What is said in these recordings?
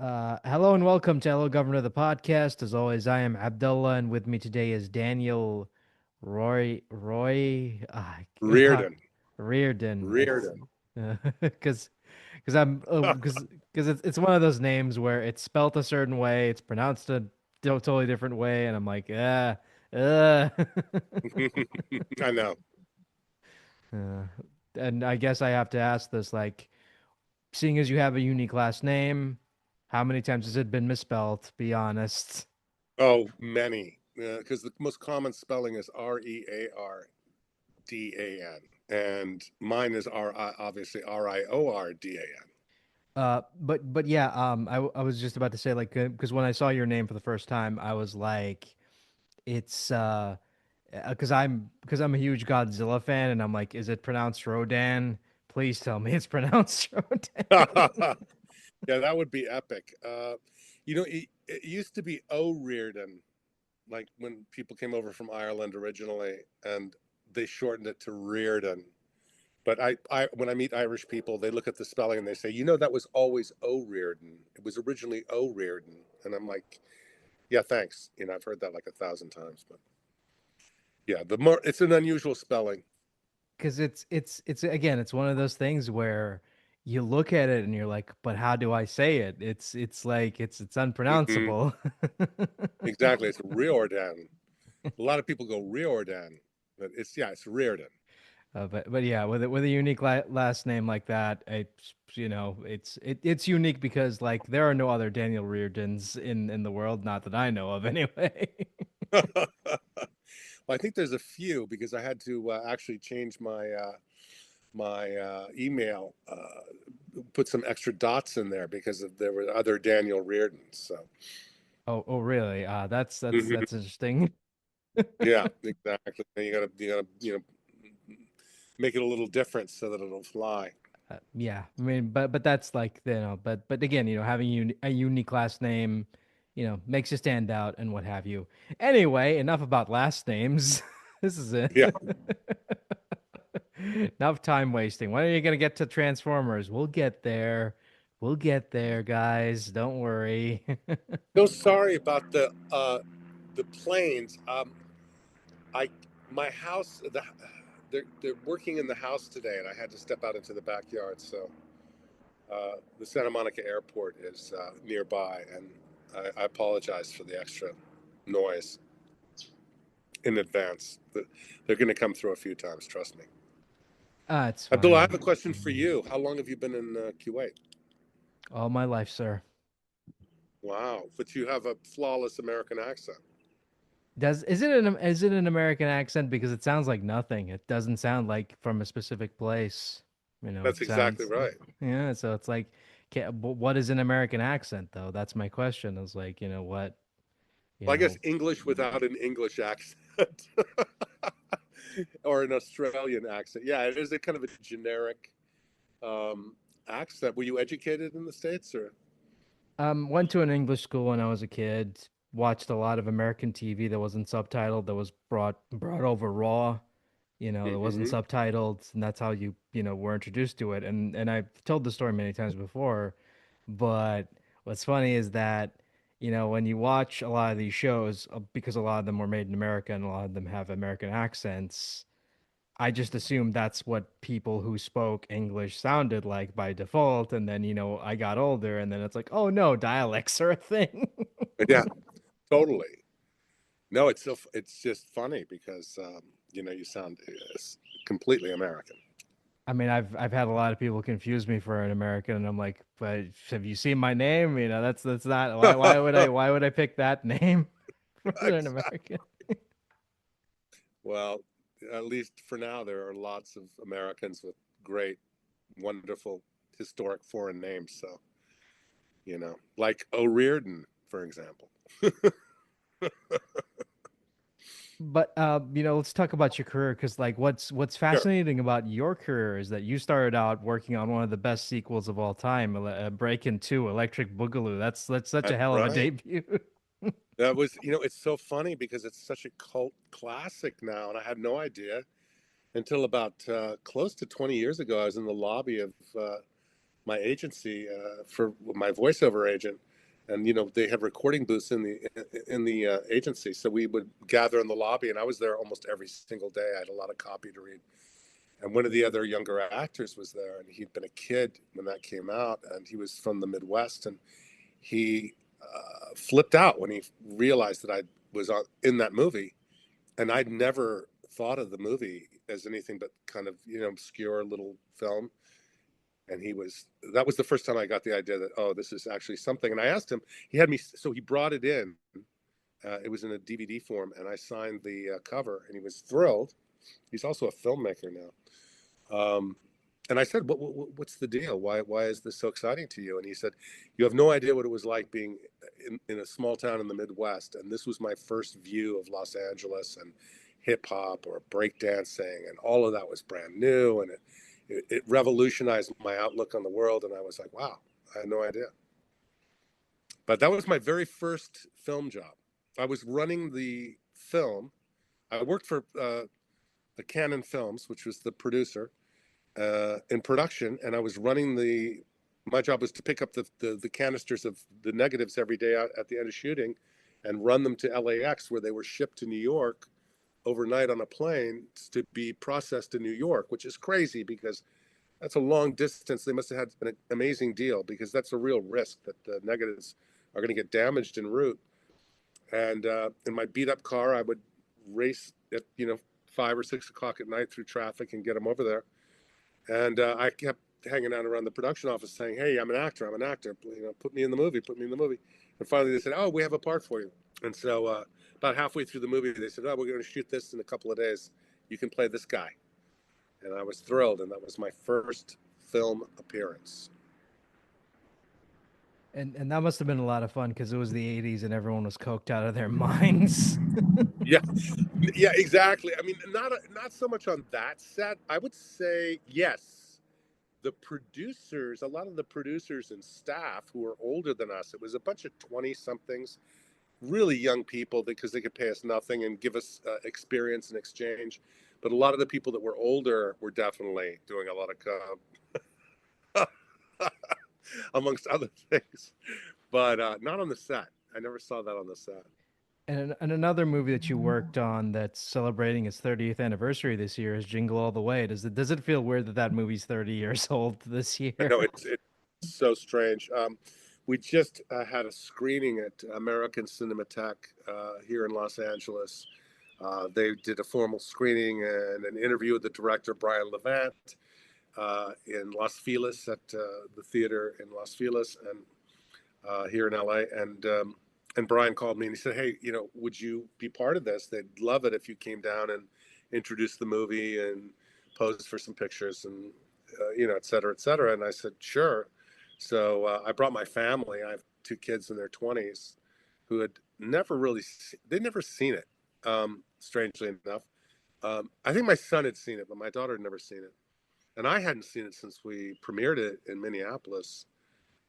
Hello and welcome to Hello Governor the podcast. As always, I am Abdullah, and with me today is Daniel Roy Riordan. Riordan. It's Riordan. because I'm because it's one of those names where it's spelt a certain way, it's pronounced a totally different way, and I'm like, uh. I know. Uh, and I guess I have to ask this, like, seeing as you have a unique last name, how many times has it been misspelled? Be honest. Oh, many. Because the most common spelling is Reardan, and mine is obviously Riordan. But yeah, I was just about to say like because when I saw your name for the first time, I was like, it's because I'm a huge Godzilla fan, and I'm like, is it pronounced Rodan? Please tell me it's pronounced Rodan. Yeah, that would be epic. It used to be O'Riordan, like when people came over from Ireland originally, and they shortened it to Riordan. But when I meet Irish people, they look at the spelling and they say, that was always O'Riordan. It was originally O'Riordan. And I'm like, yeah, thanks. I've heard that like 1,000 times. But yeah, it's an unusual spelling. Because it's again, it's one of those things where you look at it and you're like, but how do I say it? It's like it's Hmm. unpronounceable. Exactly. It's Riordan. A lot of people go Riordan, but it's Riordan. But yeah, with a unique last name like that, it's unique because like there are no other Daniel Reardons in the world, not that I know of anyway. Well, I think there's a few because I had to actually change my email, put some extra dots in there because there were other Daniel Reardons. So, Oh, really? That's hmm, interesting. yeah, exactly. And you gotta make it a little different so that it'll fly. Yeah, I mean, but that's like but again, having a unique last name, makes you stand out and what have you. Anyway, enough about last names. This is it. Yeah. Enough time wasting. When are you gonna get to Transformers? We'll get there. We'll get there, guys. Don't worry. So sorry about the planes. I my house they're working in the house today, and I had to step out into the backyard. So the Santa Monica Airport is nearby, and I apologize for the extra noise in advance. They're going to come through a few times. Trust me. It's Abdullah, I fine. have a question for you. How long have you been in Kuwait? All my life, sir. Wow, but you have a flawless American accent. Is it an American accent? Because it sounds like nothing. It doesn't sound like from a specific place. That's It exactly sounds right. yeah. So it's like, what is an American accent though? That's my question. Is like, what, you Well, I guess know. English without an English accent or an Australian accent. Yeah, it is a kind of a generic um, accent. Were you educated in the States or? Went to an English school when I was a kid. Watched a lot of American TV that wasn't subtitled. That was brought over raw. That wasn't Hmm. subtitled, and that's how were introduced to it. And I've told the story many times before, but what's funny is that when you watch a lot of these shows, because a lot of them were made in America and a lot of them have American accents, I just assumed that's what people who spoke English sounded like by default. And then I got older, and then it's like, oh no, dialects are a thing. Yeah, totally. No, it's just funny because you sound completely American. I mean, I've had a lot of people confuse me for an American, and I'm like, but have you seen my name? That's not why would I pick that name for an American? Well, at least for now, there are lots of Americans with great, wonderful, historic foreign names. So, like O'Riordan, for example. But let's talk about your career because like what's Sure. fascinating about your career is that you started out working on one of the best sequels of all time, Breakin' 2, Electric Boogaloo. That's such a That's hell of a right. debut. That was, it's so funny because it's such a cult classic now. And I had no idea until about close to 20 years ago. I was in the lobby of my agency for my voiceover agent. and they had recording booths in the agency, so we would gather in the lobby, and I was there almost every single day. I had a lot of copy to read, and one of the other younger actors was there, and he'd been a kid when that came out, and he was from the Midwest, and he flipped out when he realized that I was in that movie, and I'd never thought of the movie as anything but kind of obscure little film. And that was the first time I got the idea that, oh, this is actually something. And I asked him, so he brought it in. It was in a DVD form, and I signed the cover, and he was thrilled. He's also a filmmaker now. And I said, what's the deal? Why is this so exciting to you? And he said, you have no idea what it was like being in a small town in the Midwest. And this was my first view of Los Angeles and hip hop or breakdancing. And all of that was brand new. And it revolutionized my outlook on the world. And I was like, wow, I had no idea. But that was my very first film job. I was running the film. I worked for the Canon Films, which was the producer, in production, and I was running my job was to pick up the canisters of the negatives every day at the end of shooting and run them to LAX, where they were shipped to New York overnight on a plane to be processed in New York, which is crazy because that's a long distance. They must have had an amazing deal, because that's a real risk that the negatives are going to get damaged en route. And in my beat up car, I would race at 5 or 6 o'clock at night through traffic and get them over there. And I kept hanging out around the production office saying, hey, I'm an actor. Put me in the movie. And finally they said, oh, we have a part for you. And so about halfway through the movie, they said, oh, we're going to shoot this in a couple of days. You can play this guy. And I was thrilled. And that was my first film appearance. And that must have been a lot of fun because it was the 80s and everyone was coked out of their minds. Yeah, yeah, exactly. I mean, not so much on that set. I would say yes. A lot of the producers and staff who were older than us, it was a bunch of 20 somethings, really young people, because they could pay us nothing and give us experience in exchange. But a lot of the people that were older were definitely doing a lot of amongst other things, but not on the set. I never saw that on the set. And another movie that you worked on that's celebrating its 30th anniversary this year is Jingle All The Way. Does it feel weird that that movie's 30 years old this I year? know it's so strange. We just had a screening at American Cinematheque here in Los Angeles. They did a formal screening and an interview with the director, Brian Levant, in Los Feliz at the theater in Los Feliz and here in LA. And Brian called me and he said, hey, would you be part of this? They'd love it if you came down and introduced the movie and posed for some pictures and, et cetera, et cetera. And I said, sure. So I brought my family. I have 2 kids in their 20s who had they'd never seen it, strangely enough. I think my son had seen it, but my daughter had never seen it. And I hadn't seen it since we premiered it in Minneapolis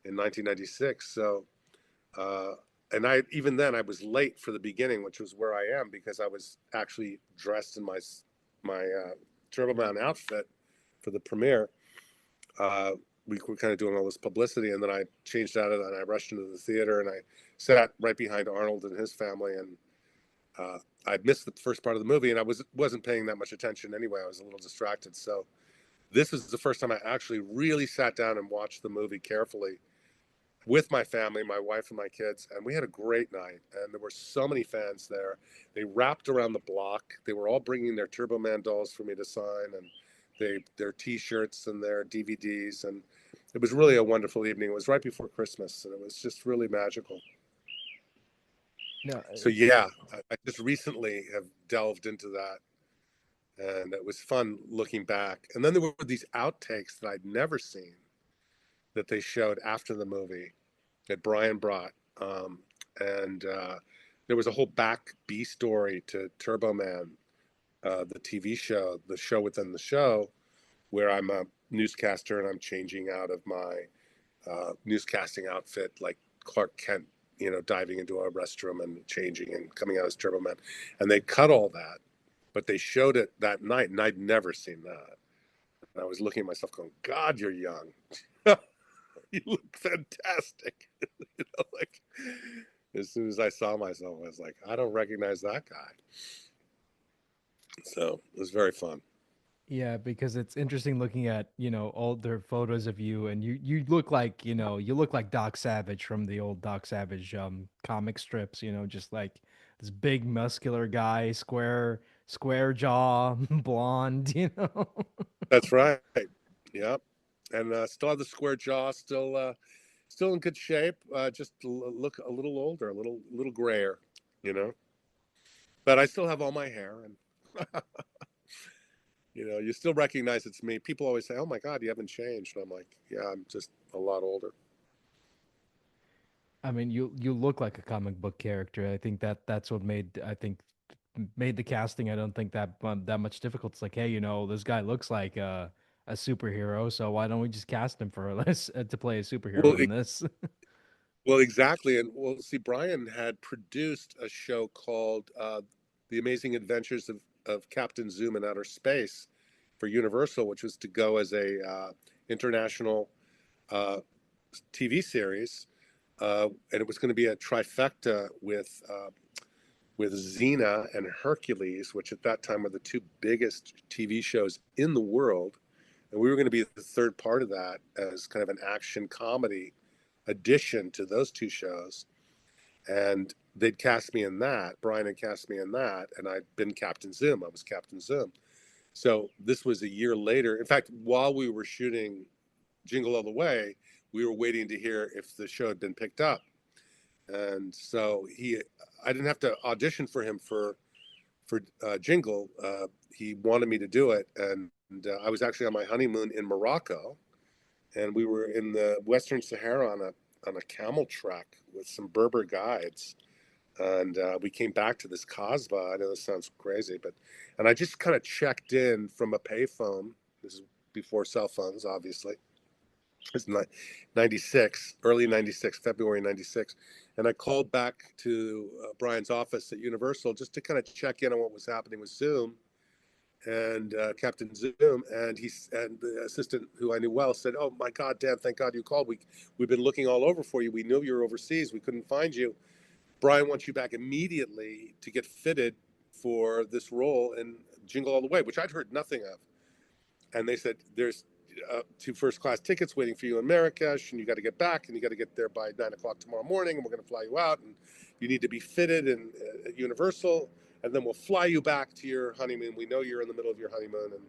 in 1996. So, uh, and even then I was late for the beginning, which was where I am, because I was actually dressed in my Turbo Man outfit for the premiere. We were kind of doing all this publicity, and then I changed out of that and I rushed into the theater and I sat right behind Arnold and his family, and I missed the first part of the movie, and I wasn't paying that much attention anyway. I was a little distracted. So this is the first time I actually really sat down and watched the movie carefully with my family, my wife and my kids, and we had a great night. And there were so many fans there. They wrapped around the block. They were all bringing their Turbo Man dolls for me to sign, and their T-shirts and their DVDs, and it was really a wonderful evening. It was right before Christmas, and it was just really magical. No, So yeah, I just recently have delved into that, and it was fun looking back. And then there were these outtakes that I'd never seen that they showed after the movie that Brian brought. And there was a whole back B story to Turbo Man, the TV show, the show within the show, where I'm a newscaster and I'm changing out of my newscasting outfit like Clark Kent, diving into a restroom and changing and coming out as Turbo Man. And they cut all that, but they showed it that night, and I'd never seen that. And I was looking at myself going, God, you're young. You look fantastic. Like As soon as I saw myself, I was like, I don't recognize that guy. So it was very fun. Yeah, because it's interesting looking at, older photos of you, and you look like, you look like Doc Savage from the old Doc Savage comic strips, just like this big muscular guy, square jaw, blonde. That's right. Yep. And still have the square jaw, still in good shape. Just look a little older, a little grayer, you know. But I still have all my hair, and you still recognize it's me. People always say, "Oh my God, you haven't changed." And I'm like, "Yeah, I'm just a lot older." I mean, you look like a comic book character. I think that's what made the casting. I don't think that much difficult. It's like, hey, this guy looks like a superhero, so why don't we just cast him for this to play a Well, superhero in this? well, exactly. And well, see, Brian had produced a show called "The Amazing Adventures of Captain Zoom in Outer Space" for Universal, which was to go as a international uh, TV series, and it was going to be a trifecta with Xena and Hercules, which at that time were the two biggest TV shows in the world. And we were going to be the third part of that as kind of an action comedy addition to those two shows. And they'd cast me in that. Brian had cast me in that, and I'd been Captain Zoom. I was Captain Zoom. So this was a year later. In fact, while we were shooting Jingle All the Way, we were waiting to hear if the show had been picked up. And so I didn't have to audition for him for Jingle. He wanted me to do it, and I was actually on my honeymoon in Morocco, and we were in the Western Sahara on a camel trek with some Berber guides, and we came back to this Kasbah. I know this sounds crazy, and I just kind of checked in from a payphone. This is before cell phones, obviously. It's 96, early 96, February 96. And I called back to Brian's office at Universal just to kind of check in on what was happening with Zoom and Captain Zoom. And the assistant who I knew well said, "Oh my God, Dan, thank God you called. We've been looking all over for you. We knew you were overseas. We couldn't find you. Brian wants you back immediately to get fitted for this role in Jingle All the Way," which I'd heard nothing of. And they said, "There's two first class tickets waiting for you in Marrakesh, and you got to get back, and you got to get there by 9 o'clock tomorrow morning, and we're going to fly you out, and you need to be fitted at Universal, and then we'll fly you back to your honeymoon. We know you're in the middle of your honeymoon."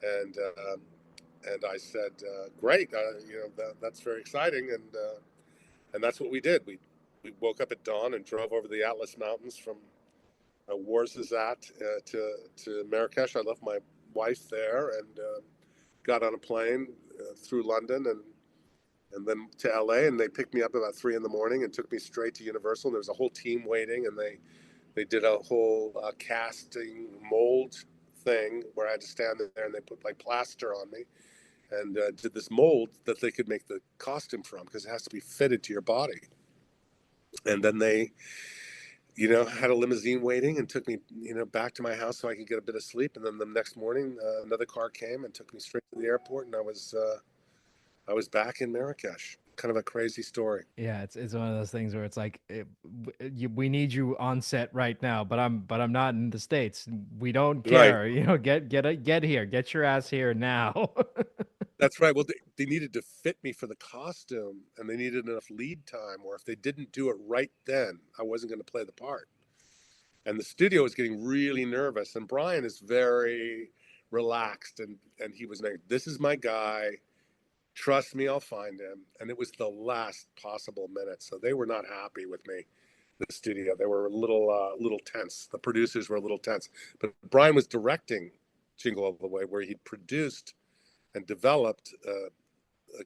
And I said, "Great, that's very exciting," and that's what we did. We woke up at dawn and drove over the Atlas Mountains from Ouarzazate to Marrakesh. I left my wife there and got on a plane through London and then to LA, and they picked me up about 3 in the morning and took me straight to Universal. And there was a whole team waiting, and they did a whole casting mold thing where I had to stand there, and they put like plaster on me and did this mold that they could make the costume from because it has to be fitted to your body. And then they had a limousine waiting and took me, back to my house so I could get a bit of sleep. And then the next morning, another car came and took me straight to the airport, and I was back in Marrakesh. Kind of a crazy story. Yeah, it's one of those things where it's like we need you on set right now, but I'm not in the States. We don't Right. care. Get here, get your ass here now. That's right. Well, they needed to fit me for the costume, and they needed enough lead time, or if they didn't do it right then, I wasn't going to play the part. And the studio was getting really nervous. And Brian is very relaxed, and he was like, "This is my guy. Trust me, I'll find him." And it was the last possible minute, so they were not happy with me. The studio, they were a little tense. The producers were a little tense, but Brian was directing Jingle All the Way, where he'd produced and developed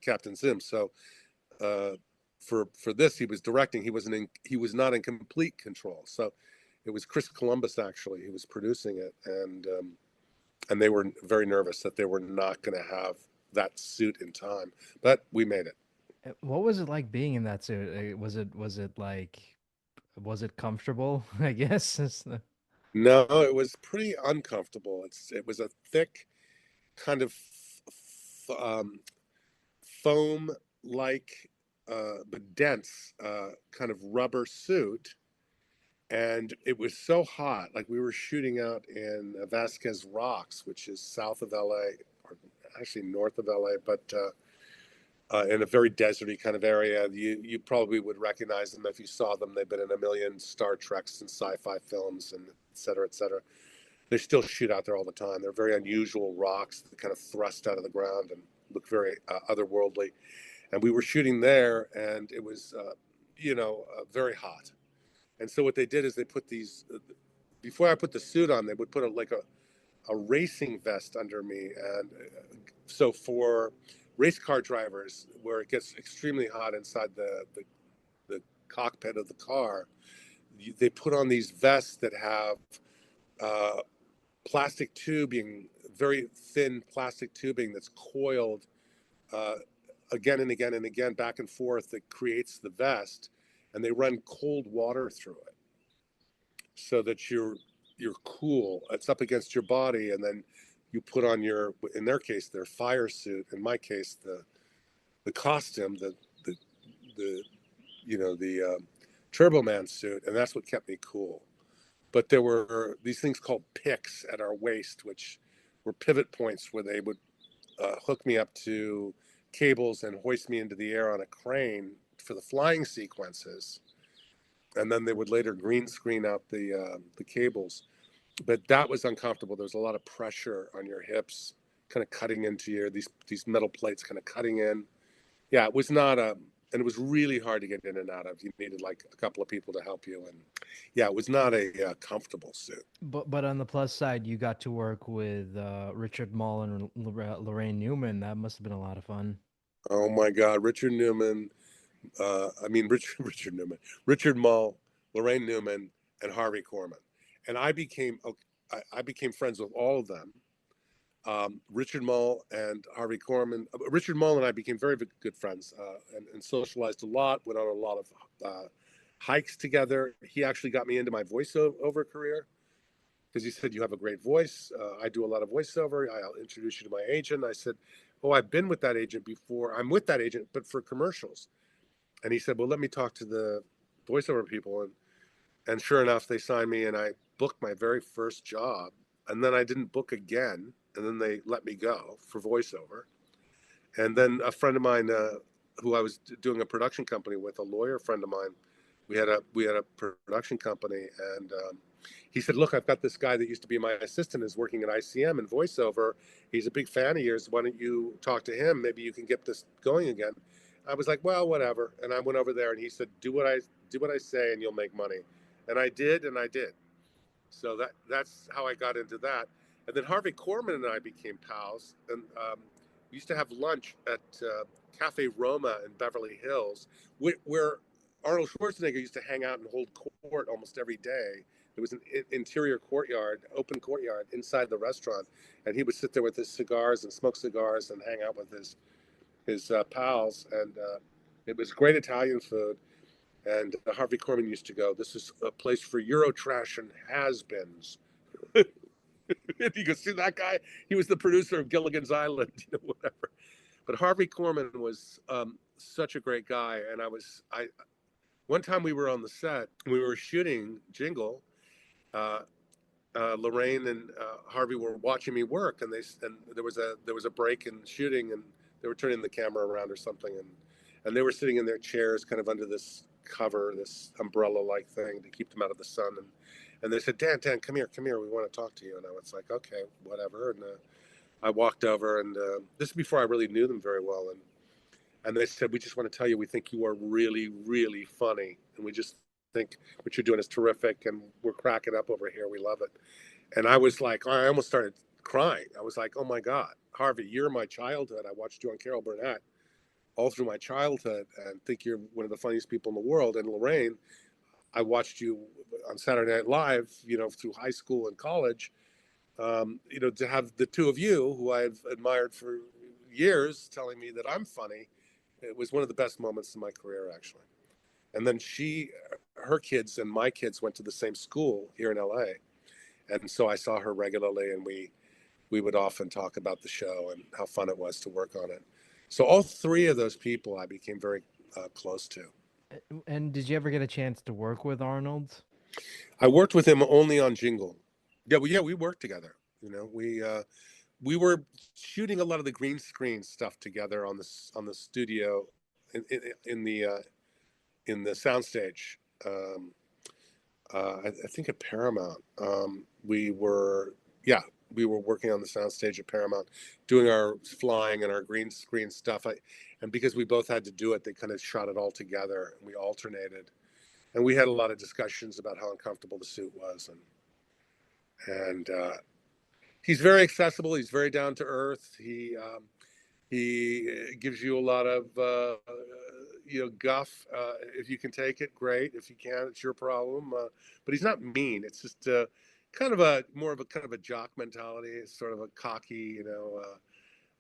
Captain Zim. So uh, for this, he was directing. He was not in complete control. So it was Chris Columbus actually who was producing it, and they were very nervous that they were not going to have that suit in time, but we made it. What was it like being in that suit? Was it comfortable? I guess. No, it was pretty uncomfortable. It was a thick kind of foam like but dense kind of rubber suit, and it was so hot. Like we were shooting out in Vasquez Rocks, which is south of LA, or actually north of LA, but in a very deserty kind of area. You probably would recognize them if you saw them. They've been in a million Star Treks and sci-fi films, and et cetera, et cetera. They still shoot out there all the time. They're very unusual rocks that kind of thrust out of the ground and look very otherworldly. And we were shooting there, and it was, very hot. And so what they did is they put these, before I put the suit on, they would put a racing vest under me. And so for race car drivers, where it gets extremely hot inside the cockpit of the car, they put on these vests that have uh, plastic tubing, very thin plastic tubing that's coiled uh, again and again and again, back and forth, that creates the vest, and they run cold water through it so that you're cool. It's up against your body, and then you put on your, in their case, their fire suit. In my case, the costume, the Turbo Man suit, and that's what kept me cool. But there were these things called picks at our waist, which were pivot points where they would hook me up to cables and hoist me into the air on a crane for the flying sequences, and then they would later green screen out the cables. But that was uncomfortable. There was a lot of pressure on your hips, kind of cutting into your these metal plates, kind of cutting in. Yeah, it was not a, and it was really hard to get in and out of. You needed like a couple of people to help you, and yeah, it was not a comfortable suit. But on the plus side, you got to work with Richard Mall and Lorraine Newman. That must have been a lot of fun. Oh my God, Richard Newman. Richard Newman, Richard Mull, Lorraine Newman, and Harvey Korman, and I became friends with all of them. Richard Mull and Harvey Korman. Richard Mull and I became very good friends, and socialized a lot. Went on a lot of hikes together. He actually got me into my voiceover career because he said, "You have a great voice. I do a lot of voiceover. I'll introduce you to my agent." I said, "Oh, I've been with that agent before. I'm with that agent, but for commercials." And he said, "Well, let me talk to the voiceover people." And sure enough, they signed me, and I booked my very first job. And then I didn't book again. And then they let me go for voiceover. And then a friend of mine, who I was doing a production company with, a lawyer friend of mine, we had a production company, and he said, "Look, I've got this guy that used to be my assistant, is working at ICM and voiceover. He's a big fan of yours. Why don't you talk to him? Maybe you can get this going again." I was like, "Well, whatever." And I went over there, and he said, "Do what I say, and you'll make money." And I did, and I did. So that's how I got into that. And then Harvey Korman and I became pals, and we used to have lunch at Cafe Roma in Beverly Hills, where Arnold Schwarzenegger used to hang out and hold court almost every day. There was an interior courtyard, open courtyard inside the restaurant, and he would sit there with his cigars and smoke cigars and hang out with his pals. And it was great Italian food. And Harvey Korman used to go, "This is a place for Eurotrash and has-beens." And you could see that guy. He was the producer of Gilligan's Island, whatever. But Harvey Korman was such a great guy. And one time we were on the set, we were shooting Jingle. Uh, Lorraine and Harvey were watching me work, and there was a break in shooting, and they were turning the camera around or something, and they were sitting in their chairs, kind of under this cover, this umbrella-like thing to keep them out of the sun, and they said, Dan, come here, we want to talk to you." And I was like, "Okay, whatever." And I walked over, and this is before I really knew them very well, and they said, "We just want to tell you, we think you are really, really funny, and we just think what you're doing is terrific, and we're cracking up over here. We love it." And I was like, I almost started crying. I was like, "Oh my God, Harvey, you're my childhood. I watched you on Carol Burnett all through my childhood, and think you're one of the funniest people in the world. And Lorraine, I watched you on Saturday Night Live, through high school and college. To have the two of you, who I've admired for years, telling me that I'm funny, it was one of the best moments in my career, actually." And then her kids and my kids went to the same school here in LA. And so I saw her regularly, and we would often talk about the show and how fun it was to work on it. So all three of those people I became very close to. And did you ever get a chance to work with Arnold? I worked with him only on Jingle. Yeah, we worked together. You know, we were shooting a lot of the green screen stuff together on the studio in in the in the soundstage. Um, I think at Paramount, we were yeah we were working on the soundstage at Paramount, doing our flying and our green screen stuff. And because we both had to do it, they kind of shot it all together and we alternated. And we had a lot of discussions about how uncomfortable the suit was, and he's very accessible. He's very down to earth. He gives you a lot of guff. If you can take it, great. If you can't, it's your problem. But he's not mean. It's just kind of a more of a kind of a jock mentality. It's sort of a cocky,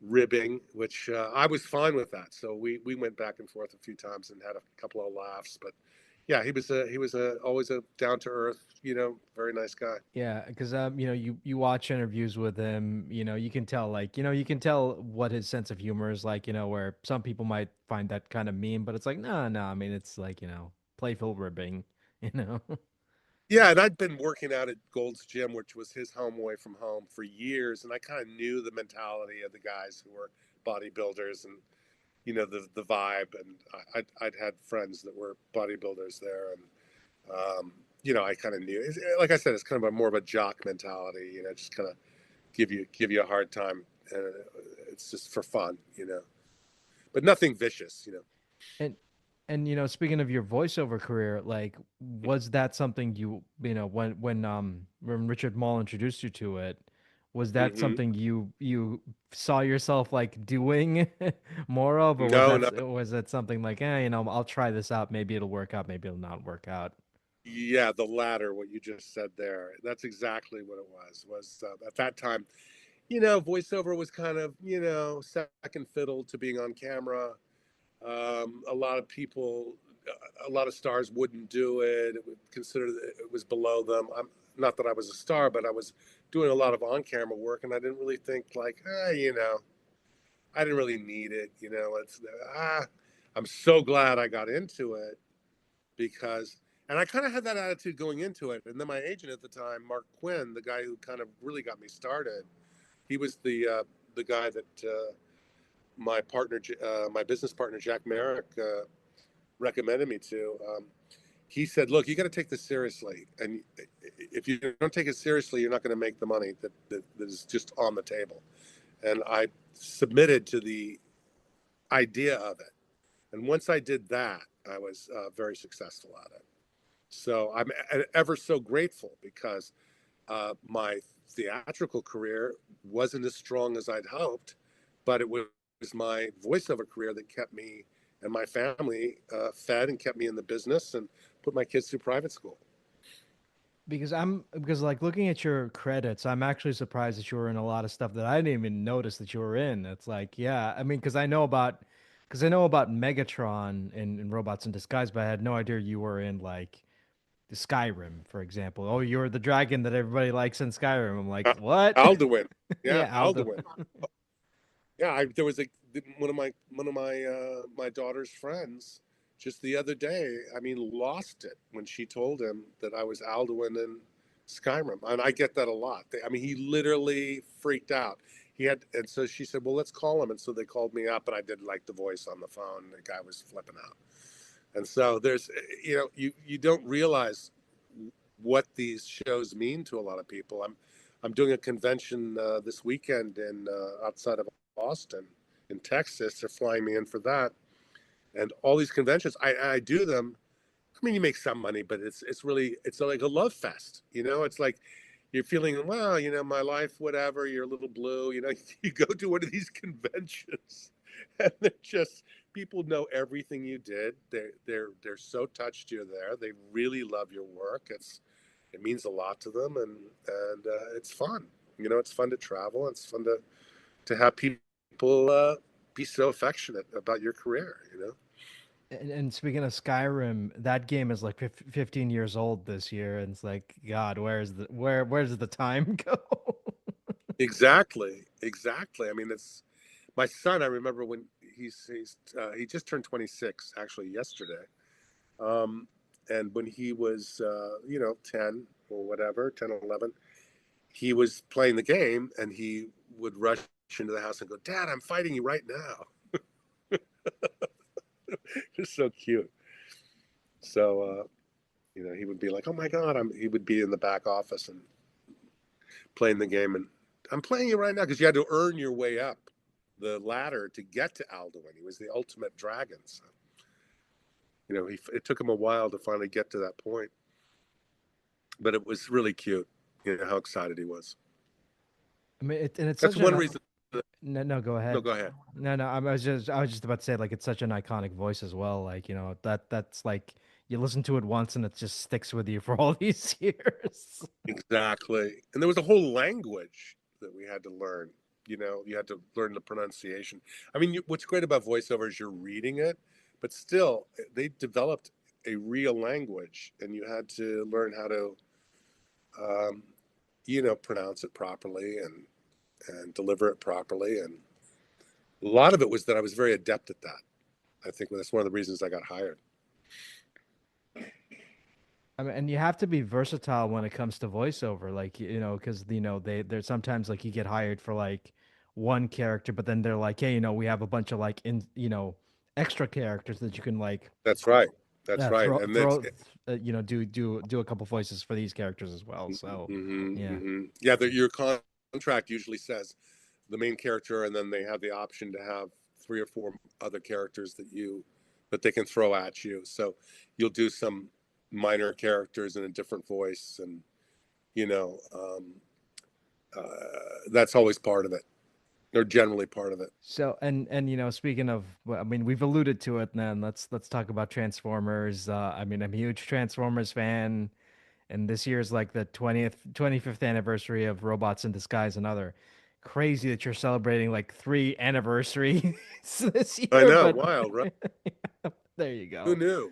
ribbing, which I was fine with that. So we went back and forth a few times and had a couple of laughs. But yeah, he was always a down to earth, very nice guy. Yeah, because you watch interviews with him, you can tell like, you can tell what his sense of humor is like, where some people might find that kind of mean, but it's like, no, no, I mean it's like, playful ribbing, you know. Yeah, and I'd been working out at Gold's Gym, which was his home away from home, for years, and I kind of knew the mentality of the guys who were bodybuilders, and the vibe. And I'd had friends that were bodybuilders there, and I kind of knew. Like I said, it's kind of a more of a jock mentality. Just kind of give you a hard time, and it's just for fun. But nothing vicious. And speaking of your voiceover career, like was that something when Richard Mall introduced you to it, was that Hmm. something you saw yourself like doing more of, or No, no. was that something like, I'll try this out, maybe it'll work out, maybe it'll not work out. Yeah, the latter, what you just said there. That's exactly what it was. Was at that time, voiceover was kind of, second fiddle to being on camera. A lot of people, a lot of stars wouldn't do it. It would consider that it was below them. Not that I was a star, but I was doing a lot of on-camera work, and I didn't really think like, I didn't really need it. Ah, I'm so glad I got into it because, and I kind of had that attitude going into it. And then my agent at the time, Mark Quinn, the guy who kind of really got me started, he was the guy that my business partner Jack Merrick recommended me to. He said, "Look, you got to take this seriously, and if you don't take it seriously, you're not going to make the money that is just on the table." And I submitted to the idea of it, and once I did that, I was very successful at it. So I'm ever so grateful because my theatrical career wasn't as strong as I'd hoped, but it was my voiceover career that kept me and my family fed and kept me in the business and put my kids through private school. Because like looking at your credits, I'm actually surprised that you were in a lot of stuff that I didn't even notice that you were in. It's like, yeah, I mean, because I know about Megatron and Robots in Disguise, but I had no idea you were in like the Skyrim, for example. Oh, you're the dragon that everybody likes in Skyrim. I'm like, Uh, what? Alduin, yeah, Yeah, Aldo. Alduin. Yeah, there was one of my daughter's friends just the other day. I mean, lost it when she told him that I was Alduin in Skyrim, and I get that a lot. I mean, he literally freaked out. And so she said, "Well, let's call him." And so they called me up, and I did like the voice on the phone. The guy was flipping out. And so there's, you don't realize what these shows mean to a lot of people. I'm doing a convention this weekend in outside of Austin, in Texas. They're flying me in for that, and all these conventions, I do them. I mean, you make some money, but it's like a love fest. It's like you're feeling, well, my life, whatever. You're a little blue. You go to one of these conventions, and they're just people know everything you did. They're so touched you're there. They really love your work. It means a lot to them, and it's fun. It's fun to travel. It's fun to have people be so affectionate about your career. And speaking of Skyrim, that game is like 15 years old this year, and it's like, God, where's the time go? Exactly, exactly. I mean, it's my son. I remember when he just turned 26 actually yesterday. Um, and when he was, 10 or whatever, 10 or 11, he was playing the game and he would rush into the house and go, "Dad, I'm fighting you right now." Just so cute. So, he would be like, "Oh my God," he would be in the back office and playing the game. And I'm playing you right now because you had to earn your way up the ladder to get to Alduin. He was the ultimate dragon. So, it took him a while to finally get to that point. But it was really cute, how excited he was. I mean, and it's That's such an one reason. no, no, go No, ahead. go ahead. No, no, I was just about to say like it's such an iconic voice as well. Like, that's like you listen to it once and it just sticks with you for all these years. Exactly. And there was a whole language that we had to learn. You had to learn the pronunciation. I mean, what's great about voiceover is you're reading it, but still, they developed a real language, and you had to learn how to, um, pronounce it properly and deliver it properly. And a lot of it was that I was very adept at that. I think that's one of the reasons I got hired. I mean, and you have to be versatile when it comes to voiceover, like, because there's sometimes like you get hired for like one character, but then they're like, hey, we have a bunch of like extra characters that you can like That's right. That's right. throw And that's throw do a couple voices for these characters as well. So yeah, yeah. Your contract usually says the main character, and then they have the option to have three or four other characters that they can throw at you. So you'll do some minor characters in a different voice, and you know um, that's always part of it, or generally part of it. so and speaking of, well, I mean, we've alluded to it. Then let's talk about Transformers. I mean, I'm a huge Transformers fan. And this year is like the 25th anniversary of Robots in Disguise. Another crazy that you're celebrating like three anniversaries this I year, know, but wild, right? there you Who go. knew?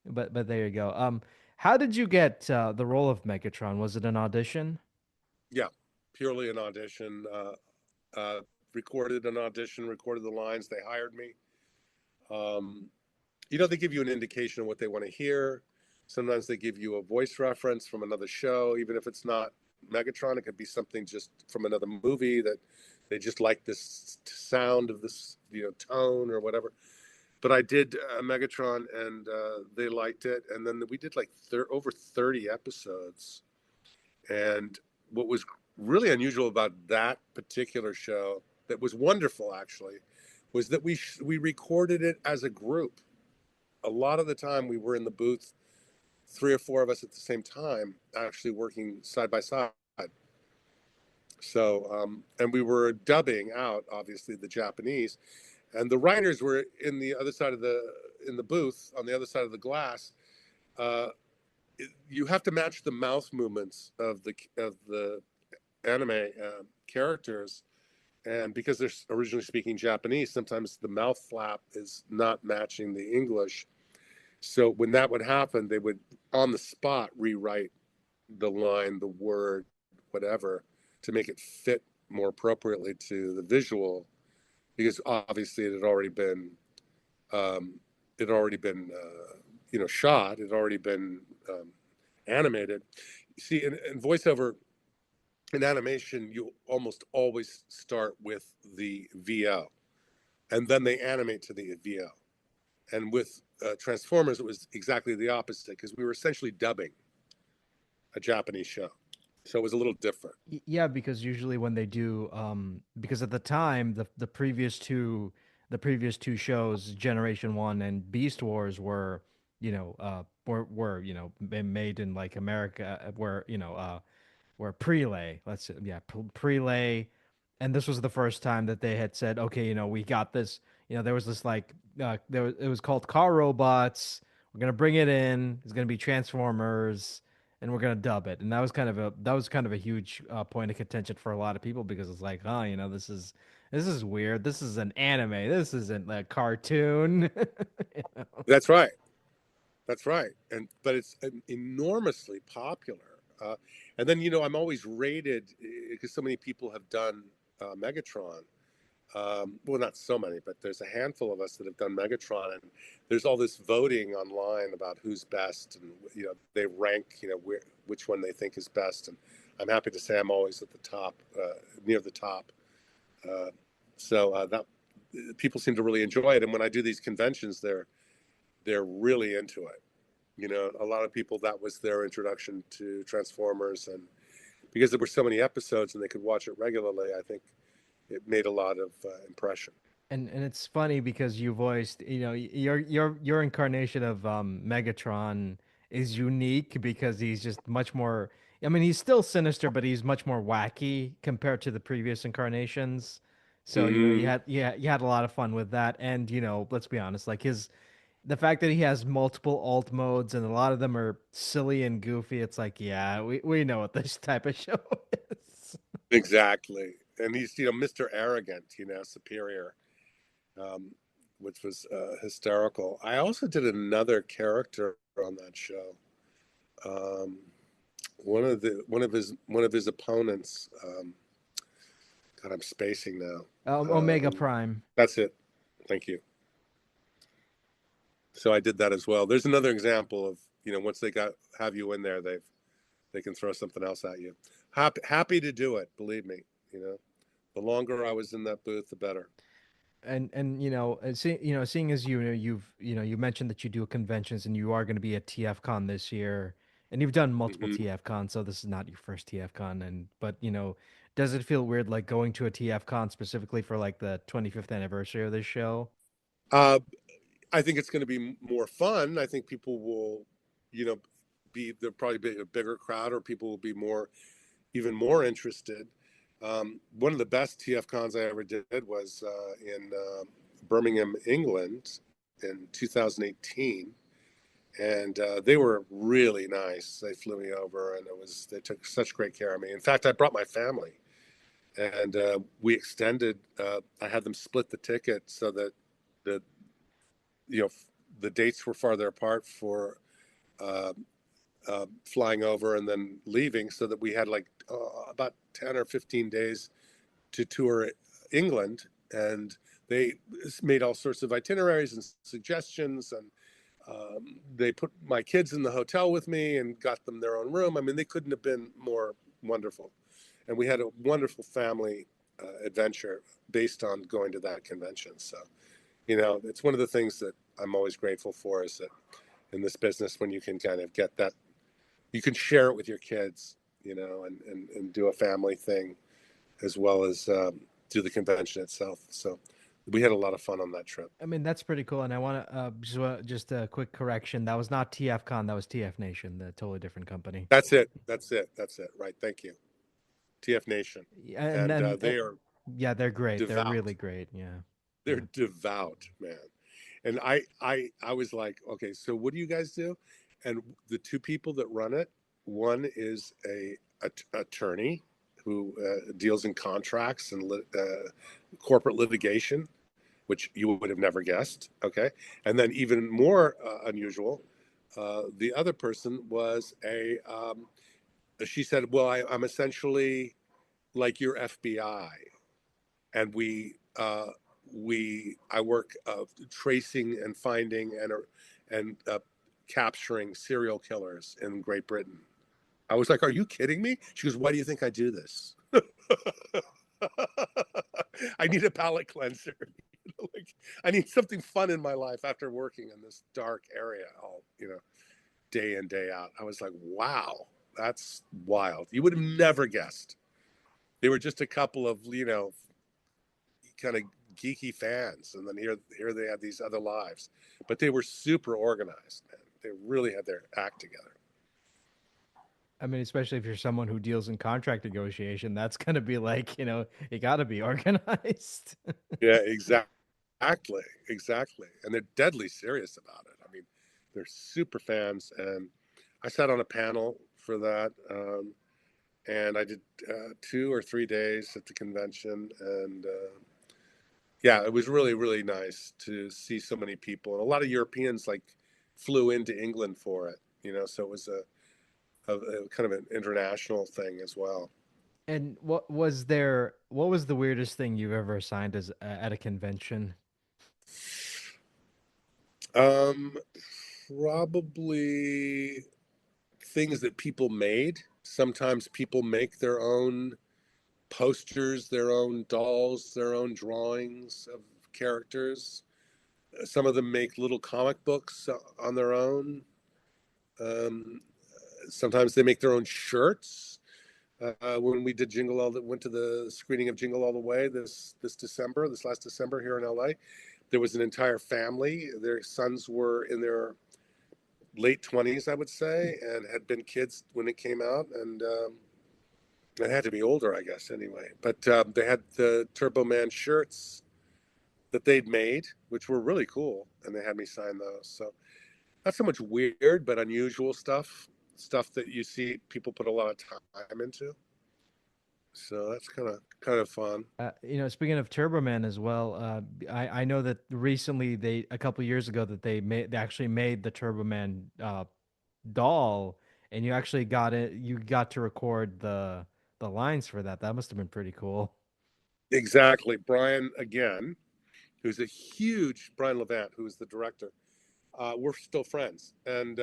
But there you go. How did you get the role of Megatron? Was it an audition? Yeah, purely an audition. Uh, Recorded an audition, recorded the lines. They hired me. Um, they give you an indication of what they want to hear. Sometimes they give you a voice reference from another show, even if it's not Megatron. It could be something just from another movie that they just like this sound of this, tone or whatever. But I did Megatron, and they liked it. And then we did like over 30 episodes. And what was really unusual about that particular show, that was wonderful actually, was that we recorded it as a group. A lot of the time we were in the booth, three or four of us at the same time, actually working side by side. So, and we were dubbing out, obviously, the Japanese, and the writers were in the other side of in the booth on the other side of the glass. Uh, you have to match the mouth movements of the anime characters, and because they're originally speaking Japanese, sometimes the mouth flap is not matching the English. So when that would happen, they would on the spot rewrite the line, the word, whatever, to make it fit more appropriately to the visual, because obviously um, it had already been shot, it had already been animated. See, in voiceover, in animation, you almost always start with the VO, and then they animate to the VO. And with Transformers, it was exactly the opposite because we were essentially dubbing a Japanese show, so it was a little different. Yeah, because usually when they do, because at the time the previous two shows, Generation One and Beast Wars, were made in like America, were prelay. Let's say, yeah, prelay, and this was the first time that they had said, okay, we got this. There was this like it was called Car Robots. We're gonna bring it in. It's gonna be Transformers, and we're gonna dub it. And that was kind of a huge point of contention for a lot of people because it's like, oh, this is weird. This is an anime. This isn't a cartoon. You know? That's right. That's right. And but it's enormously popular. And then I'm always rated because so many people have done Megatron. Well, not so many, but there's a handful of us that have done Megatron, and there's all this voting online about who's best, and they rank which one they think is best, and I'm happy to say I'm always at the top, near the top. Uh, so that people seem to really enjoy it, and when I do these conventions, they're really into it. A lot of people, that was their introduction to Transformers, and because there were so many episodes and they could watch it regularly, I think it made a lot of impression. And it's funny because you voiced, your incarnation of Megatron is unique because he's just much more. I mean, he's still sinister, but he's much more wacky compared to the previous incarnations. So, you Hmm. had you had a lot of fun with that, and let's be honest, like the fact that he has multiple alt modes and a lot of them are silly and goofy, it's like, yeah, we know what this type of show is. Exactly. And he's, Mr. Arrogant, superior, um, which was hysterical. I also did another character on that show. Um, one of his opponents. God, I'm spacing now. Omega Prime. That's it. Thank you. So I did that as well. There's another example of, once they have you in there, they can throw something else at you. Happy to do it. Believe me. You know, the longer I was in that booth, the better. And seeing as you mentioned that you do conventions and you are going to be at TF Con this year, and you've done multiple Hmm. TF Con, so this is not your first TF Con. And but does it feel weird like going to a TF Con specifically for like the 25th anniversary of this show? Uh, I think it's going to be more fun. I think people will, you know, there'll probably be a bigger crowd, or people will be even more interested. One of the best TF cons I ever did was in Birmingham, England, in 2018, and they were really nice. They flew me over, and they took such great care of me. In fact, I brought my family, and we extended. I had them split the ticket so that the you know the dates were farther apart for uh, flying over and then leaving, so that we had like about 10 or 15 days to tour England. And they made all sorts of itineraries and suggestions, and they put my kids in the hotel with me and got them their own room. I mean, they couldn't have been more wonderful. And we had a wonderful family adventure based on going to that convention. So, it's one of the things that I'm always grateful for, is that in this business, when you can kind of get that, you can share it with your kids, and do a family thing, as well as do the convention itself. So we had a lot of fun on that trip. I mean, that's pretty cool. And I want to just a quick correction. That was not TF Con. That was TF Nation, the totally different company. That's it. That's it. That's it. Right. Thank you. TF Nation. Yeah, and And then they are yeah, they're great. They're really devout. great. Yeah, They're yeah. devout, man. And I was like, okay, so what do you guys do? And the two people that run it, one is a attorney who deals in contracts and corporate litigation, which you would have never guessed. Okay, and then even more unusual, the other person was she said, well, I'm essentially like your FBI, and I work tracing and finding and capturing serial killers in Great Britain. I was like, are you kidding me? She goes, why do you think I do this? I need a palate cleanser. Like, I need something fun in my life after working in this dark area all, day in, day out. I was like, wow, that's wild. You would have never guessed. They were just a couple of, kind of geeky fans, and then here they had these other lives, but they were super organized, man. They really had their act together. I mean, especially if you're someone who deals in contract negotiation, that's gonna be like, you got to be organized. Yeah, exactly, and they're deadly serious about it. I mean, they're super fans, and I sat on a panel for that, and I did 2 or 3 days at the convention, and yeah, it was really, really nice to see so many people, and a lot of Europeans like flew into England for it. So it was a kind of an international thing as well. And what was there? What was the weirdest thing you've ever signed as at a convention? Um, Probably things that people made. Sometimes people make their own posters, their own dolls, their own drawings of characters. Some of them make little comic books on their own. Um, Sometimes they make their own shirts. When we did Jingle All the went to the screening of Jingle All the Way this last December here in LA, there was an entire family. Their sons were in their late 20s, I would say, and had been kids when it came out, and it had to be older, I guess, anyway. But they had the Turbo Man shirts that they'd made, which were really cool, and they had me sign those. So not so much weird, but unusual stuff that you see people put a lot of time into. So that's kind of fun. Speaking of Turbo Man as well, I know that recently a couple years ago that they actually made the Turbo Man doll, and you actually got it. You got to record the lines for that. That must have been pretty cool. Exactly. Brian again, who's a huge Brian Levant, who is the director. We're still friends, and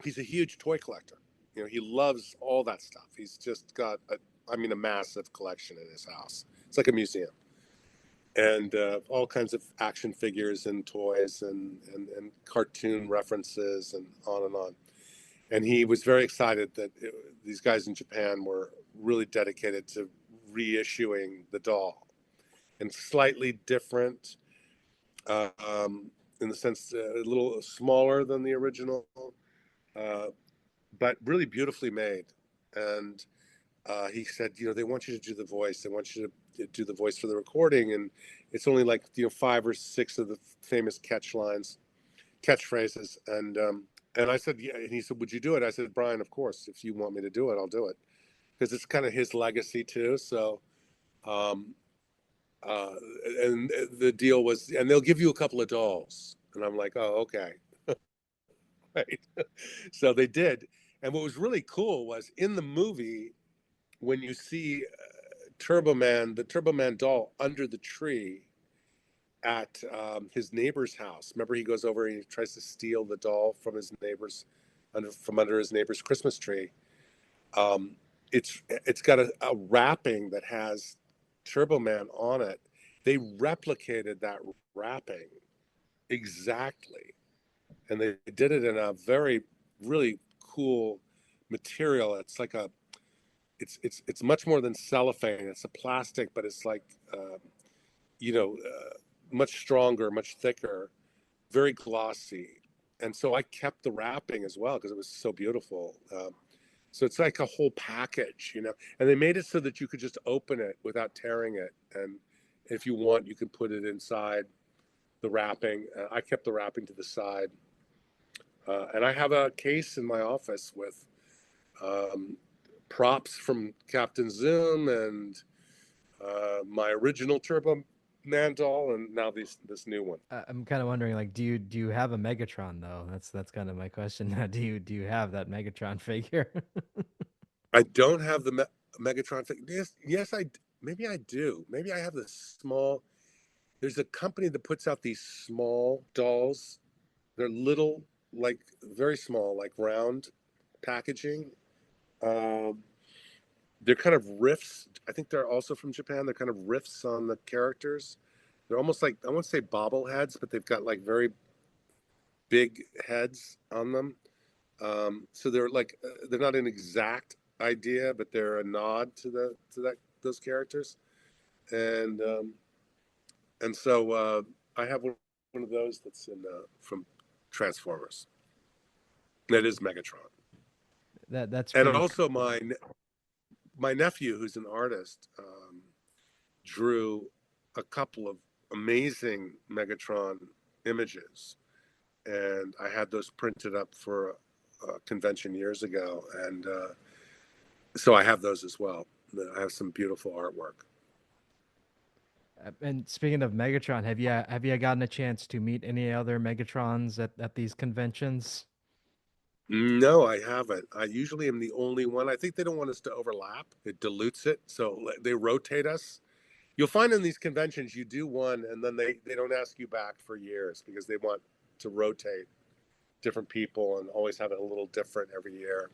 he's a huge toy collector. You know, he loves all that stuff. He's just got a massive collection in his house. It's like a museum, and all kinds of action figures and toys and cartoon references and on and on. And he was very excited that these guys in Japan were really dedicated to reissuing the doll and slightly different, in the sense a little smaller than the original, uh, but really beautifully made. And he said, they want you to do the voice. They want you to do the voice for the recording, and it's only like 5 or 6 of the famous catchphrases. And I said, yeah. And he said, would you do it? I said, Brian, of course. If you want me to do it, I'll do it, because it's kind of his legacy too. So, um, uh, and the deal was, and they'll give you a couple of dolls. And I'm like, oh, okay, right. So they did. And what was really cool was in the movie when you see Turbo Man, the Turbo Man doll under the tree at his neighbor's house. Remember, he goes over and he tries to steal the doll from his neighbor's from under his neighbor's Christmas tree. Um, it's got a wrapping that has Turbo Man on it. They replicated that wrapping exactly, and they did it in a very really cool material. It's like it's much more than cellophane. It's a plastic, but it's like you know much stronger, much thicker, very glossy. And so I kept the wrapping as well because it was so beautiful. So it's like a whole package. And they made it so that you could just open it without tearing it. And if you want, you can put it inside the wrapping. I kept the wrapping to the side. And I have a case in my office with um, props from Captain Zoom and my original Turbo Man doll, and now this new one. I'm kind of wondering, like, do you have a Megatron though? That's kind of my question now. Do you have that Megatron figure? I don't have the Megatron thing. Yes, maybe I do. Maybe I have the small. There's a company that puts out these small dolls. They're little, like very small, like round packaging. Um, they're kind of riffs. I think they're also from Japan. They're kind of riffs on the characters. They're almost like, I won't say bobbleheads, but they've got like very big heads on them. So they're like they're not an exact idea, but they're a nod to those characters. And so I have one of those that's in from Transformers. That is Megatron. That's And pretty. also my nephew, who's an artist, drew a couple of amazing Megatron images, and I had those printed up for a convention years ago, and so I have those as well. I have some beautiful artwork. And speaking of Megatron, have you gotten a chance to meet any other Megatrons at these conventions? No, I haven't. I usually am the only one. I think they don't want us to overlap. It dilutes it, so they rotate us. You'll find in these conventions you do one and then they don't ask you back for years because they want to rotate different people and always have it a little different every year.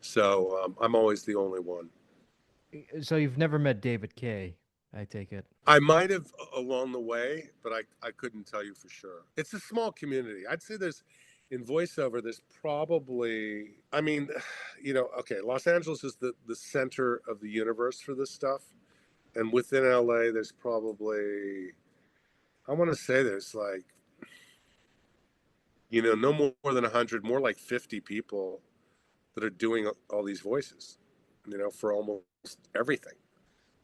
So I'm always the only one. So you've never met David Kay, I take it. I might have along the way, but I couldn't tell you for sure. It's a small community. I'd say there's in voiceover, there's probably, I mean, okay, Los Angeles is the center of the universe for this stuff. And within LA, there's probably, I want to say there's like, no more than 100, more like 50 people that are doing all these voices, for almost everything.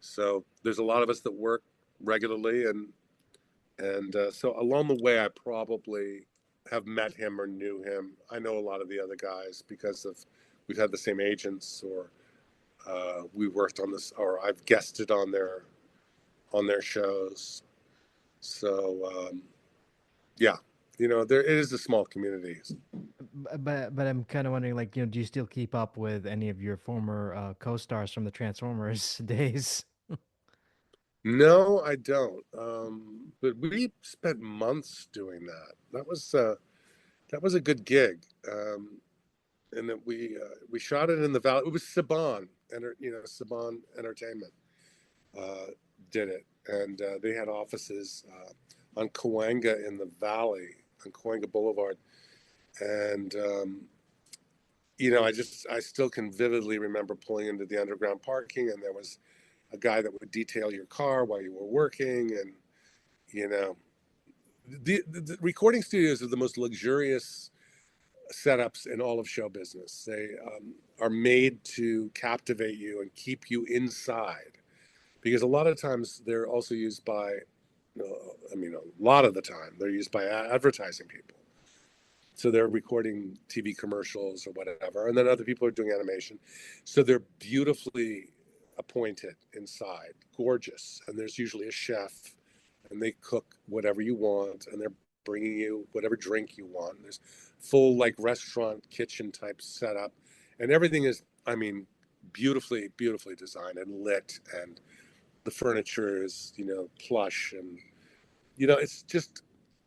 So there's a lot of us that work regularly, and so along the way, I probably have met him or knew him. I know a lot of the other guys because of we've had the same agents, or we worked on this, or I've guested on their shows. So yeah, there it is a small community. But I'm kind of wondering, like, do you still keep up with any of your former co-stars from the Transformers days? No, I don't. But we spent months doing that. That was a good gig. And that we shot it in the valley. It was Saban, Saban Entertainment did it, and they had offices on Cahuenga in the valley, on Cahuenga Boulevard, and I still can vividly remember pulling into the underground parking, and there was a guy that would detail your car while you were working, and you know, the recording studios are the most luxurious setups in all of show business. They are made to captivate you and keep you inside, because a lot of times they're also used by, I mean, a lot of the time they're used by advertising people. So they're recording TV commercials or whatever, and then other people are doing animation. So they're beautifully appointed inside, gorgeous, and there's usually a chef, and they cook whatever you want, and they're bringing you whatever drink you want. There's full like restaurant kitchen type setup, and everything is, I mean, beautifully, beautifully designed and lit, and the furniture is, plush, and it's just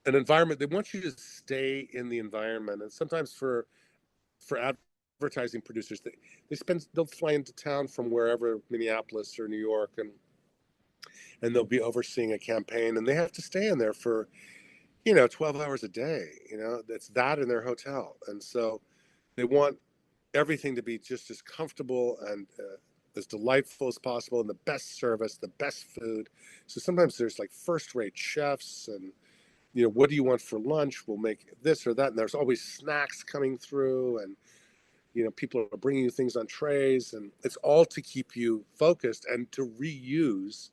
an environment. They want you to stay in the environment, and sometimes for advertising producers, they'll fly into town from wherever, Minneapolis or New York, and they'll be overseeing a campaign, and they have to stay in there for 12 hours a day. That's that in their hotel, and so they want everything to be just as comfortable and as delightful as possible, and the best service, the best food. So sometimes there's like first rate chefs, and what do you want for lunch? We'll make this or that. And there's always snacks coming through, and people are bringing you things on trays, and it's all to keep you focused and to reuse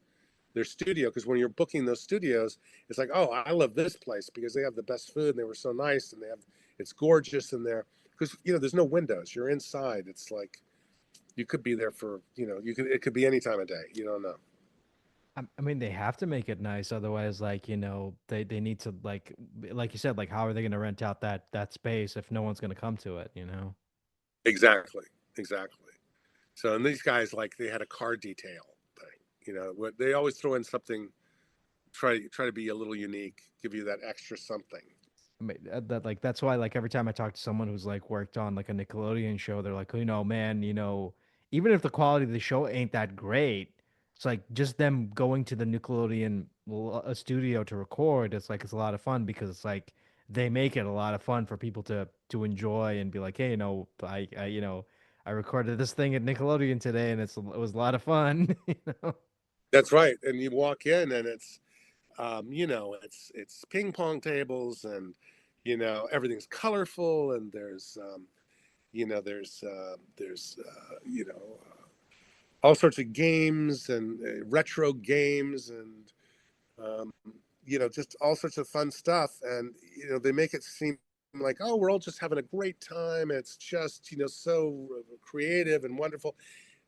their studio. Because when you're booking those studios, it's like, oh, I love this place because they have the best food and they were so nice, and it's gorgeous in there. Because there's no windows, you're inside. It's like you could be there for it could be any time of day. You don't know. I mean, they have to make it nice, otherwise, like, they need to, like you said, like, how are they going to rent out that space if no one's going to come to it, Exactly, exactly. So, and these guys, like, they had a car detail thing. What they always throw in something, try to be a little unique, give you that extra something. I mean, that like that's why, like, every time I talk to someone who's like worked on like a Nickelodeon show, they're like, man, even if the quality of the show ain't that great, it's like just them going to the Nickelodeon studio to record. It's a lot of fun because it's like they make it a lot of fun for people to enjoy and be like, hey, I recorded this thing at Nickelodeon today and it was a lot of fun, That's right. And you walk in, and it's ping pong tables, and everything's colorful, and there's all sorts of games, and retro games, and um, just all sorts of fun stuff. And they make it seem like, oh, we're all just having a great time. It's just so creative and wonderful,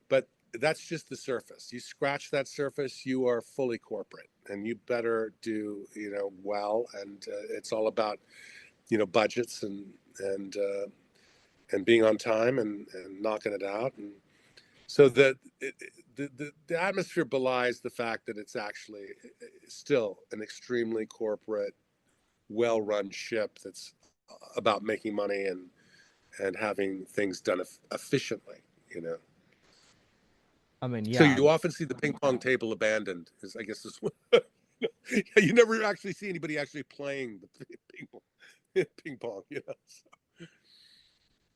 but that's just the surface. You scratch that surface, you are fully corporate, and you better do well. And it's all about budgets, and and being on time and knocking it out. And so that the atmosphere belies the fact that it's actually still an extremely corporate, well-run ship that's about making money and having things done efficiently, you know. I mean, So yeah. you often see the ping pong table abandoned. Is I guess this you never actually see anybody actually playing the ping pong, you know. So,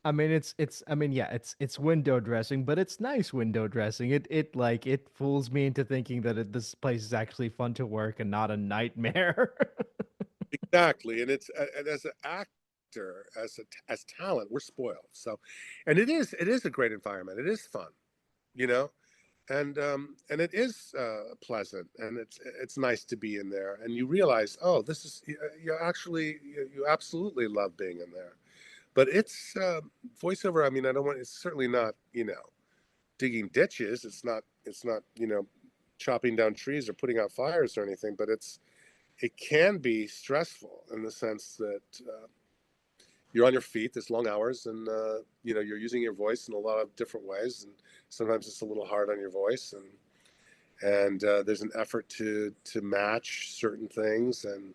I mean, it's. I mean, yeah, it's window dressing, but it's nice window dressing. It like it fools me into thinking that this place is actually fun to work and not a nightmare. exactly, and it's and as an actor, as talent, we're spoiled. So, and it is a great environment. It is fun, you know, and it is pleasant, and it's nice to be in there, and you realize, oh, this is you actually you absolutely love being in there. But it's voiceover. I mean, I don't want. It's certainly not, digging ditches. It's not chopping down trees or putting out fires or anything. But it can be stressful in the sense that you're on your feet. There's long hours, and you're using your voice in a lot of different ways, and sometimes it's a little hard on your voice, and there's an effort to match certain things, and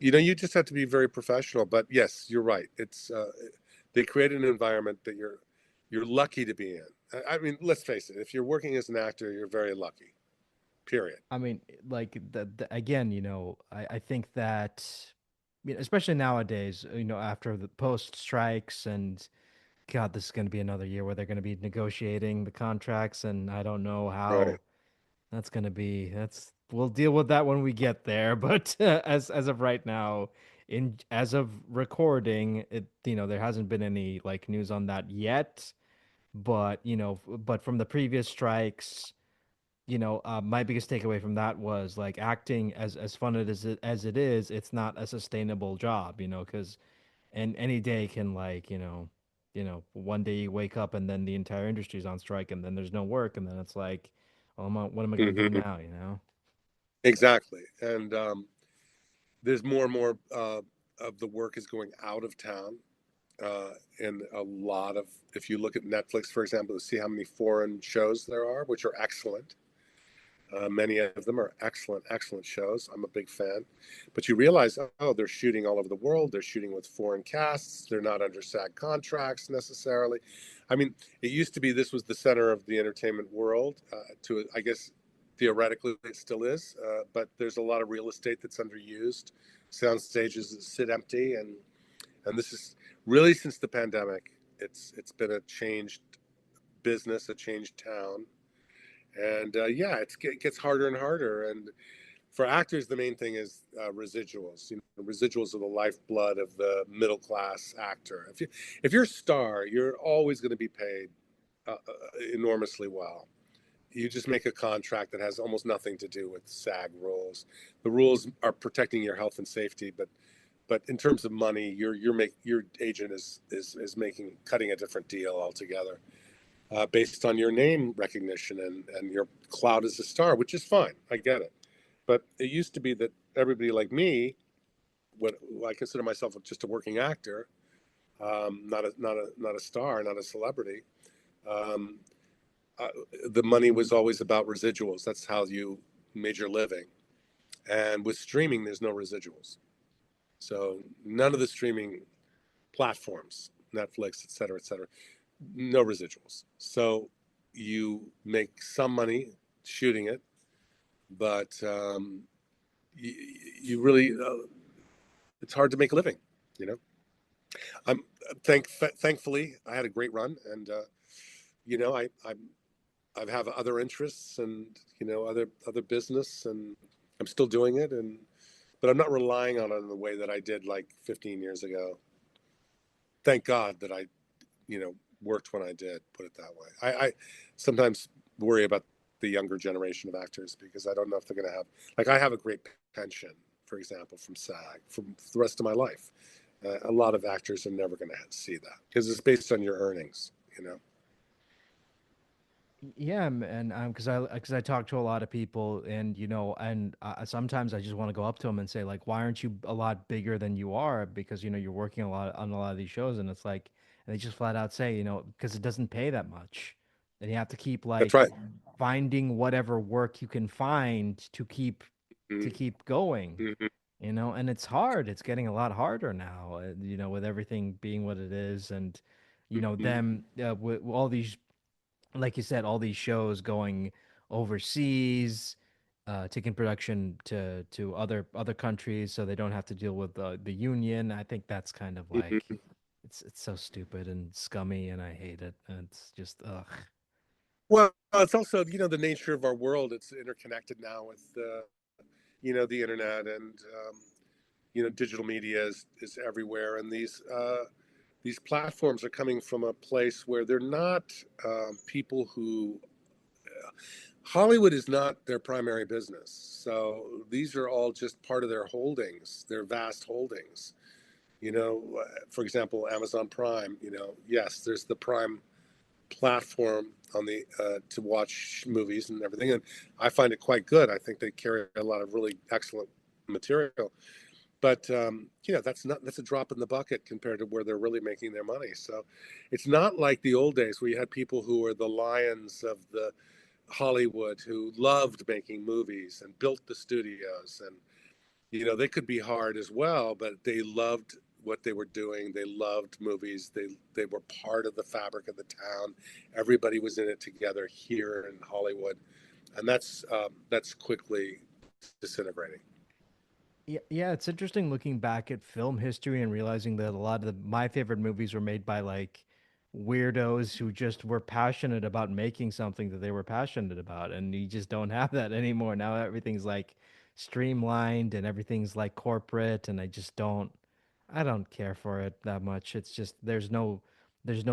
you just have to be very professional. But yes, you're right. It's they create an environment that you're lucky to be in. I mean, let's face it. If you're working as an actor, you're very lucky. Period. I mean, like again, I think that, especially nowadays, after the post strikes and God, this is going to be another year where they're going to be negotiating the contracts, and I don't know Right. how that's going to be. We'll deal with that when we get there. But as of right now, in as of recording, there hasn't been any like news on that yet. But but from the previous strikes, my biggest takeaway from that was like acting as fun as it is, it's not a sustainable job, because and any day can like one day you wake up and then the entire industry's on strike and then there's no work and then it's like, well, what am I gonna do Hmm. now? Exactly. And there's more and more of the work is going out of town. And a lot of, if you look at Netflix, for example, to see how many foreign shows there are, which are excellent. Many of them are excellent, excellent shows. I'm a big fan. But you realize, oh, they're shooting all over the world. They're shooting with foreign casts. They're not under SAG contracts necessarily. I mean, it used to be this was the center of the entertainment world. I guess, theoretically, it still is. But there's a lot of real estate that's underused. Sound stages that sit empty, and this is really since the pandemic. It's been a changed business, a changed town, and yeah, it gets harder and harder. And for actors, the main thing is residuals. Residuals are the lifeblood of the middle class actor. If you're a star, you're always going to be paid enormously well. You just make a contract that has almost nothing to do with SAG rules. The rules are protecting your health and safety, but in terms of money, your agent is making cutting a different deal altogether, based on your name recognition and your clout as a star, which is fine. I get it. But it used to be that everybody like me, when I consider myself just a working actor, not a star, not a celebrity, um, uh, the money was always about residuals. That's how you made your living. And with streaming, there's no residuals. So none of the streaming platforms, Netflix, et cetera, no residuals. So you make some money shooting it, but you, you really it's hard to make a living. You know, I'm thankfully I had a great run, and I have other interests and other business, and I'm still doing it, and but I'm not relying on it in the way that I did like 15 years ago. Thank God that I worked when I did. Put it that way. I sometimes worry about the younger generation of actors because I don't know if they're going to have, like, I have a great pension, for example, from SAG for the rest of my life. A lot of actors are never going to see that because it's based on your earnings. Yeah, and because I talk to a lot of people, and and sometimes I just want to go up to them and say like, why aren't you a lot bigger than you are? Because you're working a lot on a lot of these shows, and it's like, and they just flat out say, because it doesn't pay that much, and you have to keep That's like right. finding whatever work you can find to Mm-hmm. keep going, Mm-hmm. and it's hard. It's getting a lot harder now, with everything being what it is, and Mm-hmm. them with all these, like you said, all these shows going overseas, taking production to other countries, so they don't have to deal with the union. I think that's kind of like Mm-hmm. it's so stupid and scummy, and I hate it. And it's just ugh. Well, it's also, the nature of our world. It's interconnected now with, the internet, and digital media is everywhere. And these platforms are coming from a place where they're not people who Hollywood is not their primary business. So these are all just part of their holdings, their vast holdings. For example, Amazon Prime. Yes, there's the Prime platform on the to watch movies and everything, and I find it quite good. I think they carry a lot of really excellent material. But that's a drop in the bucket compared to where they're really making their money. So it's not like the old days where you had people who were the lions of the Hollywood who loved making movies and built the studios, and they could be hard as well, but they loved what they were doing. They loved movies. They were part of the fabric of the town. Everybody was in it together here in Hollywood, and that's quickly disintegrating. Yeah, yeah, it's interesting looking back at film history and realizing that a lot of my favorite movies were made by like weirdos who just were passionate about making something that they were passionate about, and you just don't have that anymore. Now everything's like streamlined and everything's like corporate, and I don't care for it that much. It's just there's no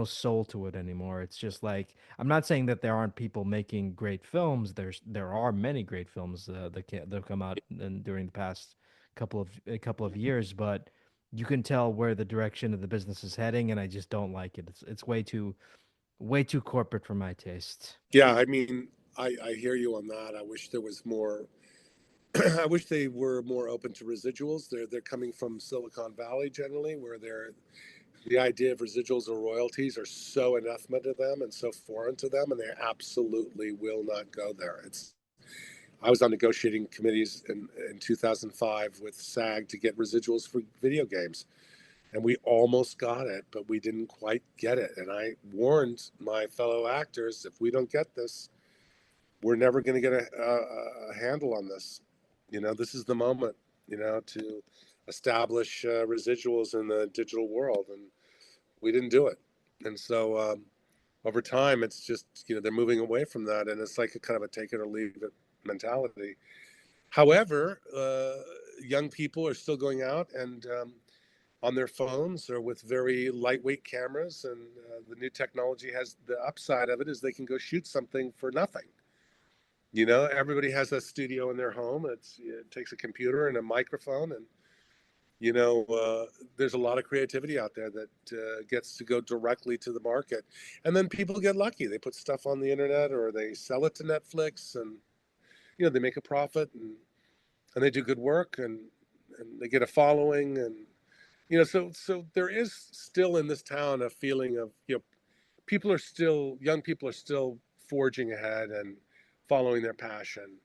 soul to it anymore. It's just like I'm not saying that there aren't people making great films. There are many great films that have come out during the past a couple of years, but you can tell where the direction of the business is heading, and I just don't like it. It's way too corporate for my taste. Yeah, I mean, I hear you on that. I wish there was more. I wish they were more open to residuals. They're coming from Silicon Valley generally, where the idea of residuals or royalties are so anathema to them and so foreign to them, and they absolutely will not go there. I was on negotiating committees in 2005 with SAG to get residuals for video games, and we almost got it, but we didn't quite get it. And I warned my fellow actors, if we don't get this, we're never going to get a handle on this. This is the moment, to establish residuals in the digital world, and we didn't do it. And so over time, it's just they're moving away from that, and it's like a kind of a take it or leave it mentality. However, young people are still going out and on their phones or with very lightweight cameras, and the new technology has the upside of it is they can go shoot something for nothing. Everybody has a studio in their home. It takes a computer and a microphone, and you know, uh, there's a lot of creativity out there that gets to go directly to the market, and then people get lucky. They put stuff on the internet or they sell it to Netflix, and they make a profit, and they do good work, and they get a following, and so there is still in this town a feeling of young people are still forging ahead and following their passion,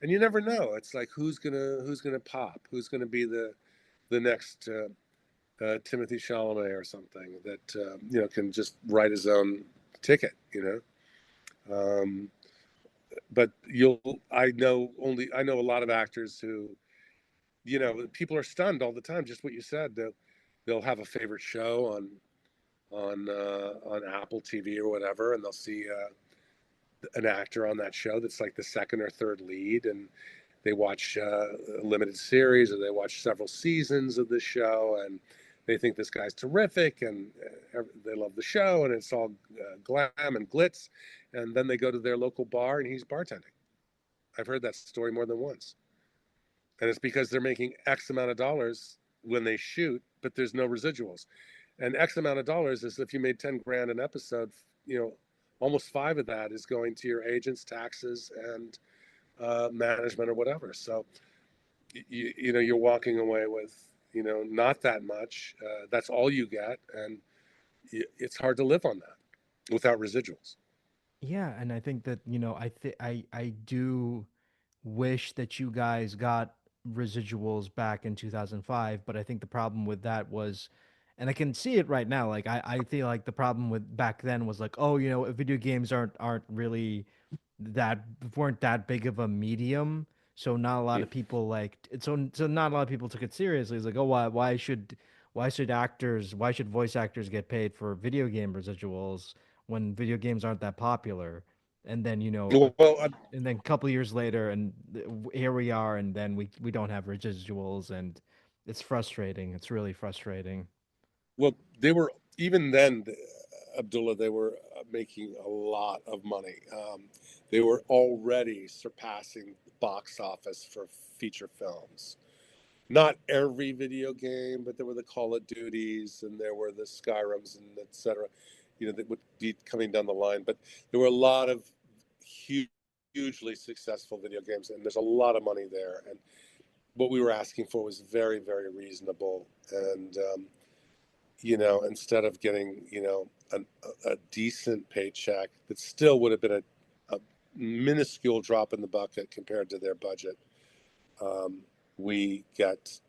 and you never know. It's like who's gonna pop, who's gonna be the next Timothy Chalamet or something that can just write his own ticket. Um, but I know a lot of actors who people are stunned all the time. Just what you said. They'll have a favorite show on Apple TV or whatever, and they'll see an actor on that show that's like the second or third lead, and they watch a limited series or they watch several seasons of this show, and they think this guy's terrific, and they love the show, and it's all glam and glitz, and then they go to their local bar and he's bartending. I've heard that story more than once, and it's because they're making X amount of dollars when they shoot, but there's no residuals. And X amount of dollars is if you made 10 grand an episode, you know, almost five of that is going to your agents, taxes, and management or whatever. So you know you're walking away with not that much. That's all you get, and it's hard to live on that without residuals. Yeah, and I think that, I do wish that you guys got residuals back in 2005, but I think the problem with that was, and I can see it right now, like I feel like the problem with back then was like, oh, video games aren't really that weren't that big of a medium, so not a lot of people like so not a lot of people took it seriously. It's like, oh, why should voice actors get paid for video game residuals when video games aren't that popular? And then Well, and then a couple years later, and here we are, and then we don't have residuals, and it's frustrating. It's really frustrating. well, they were even then, Abdullah. They were making a lot of money. They were already surpassing the box office for feature films. Not every video game, but there were the Call of Duties and there were the Skyrims and etc. That would be coming down the line. But there were a lot of hugely successful video games, and there's a lot of money there. And what we were asking for was very, very reasonable. And instead of getting a decent paycheck, that still would have been a minuscule drop in the bucket compared to their budget. We get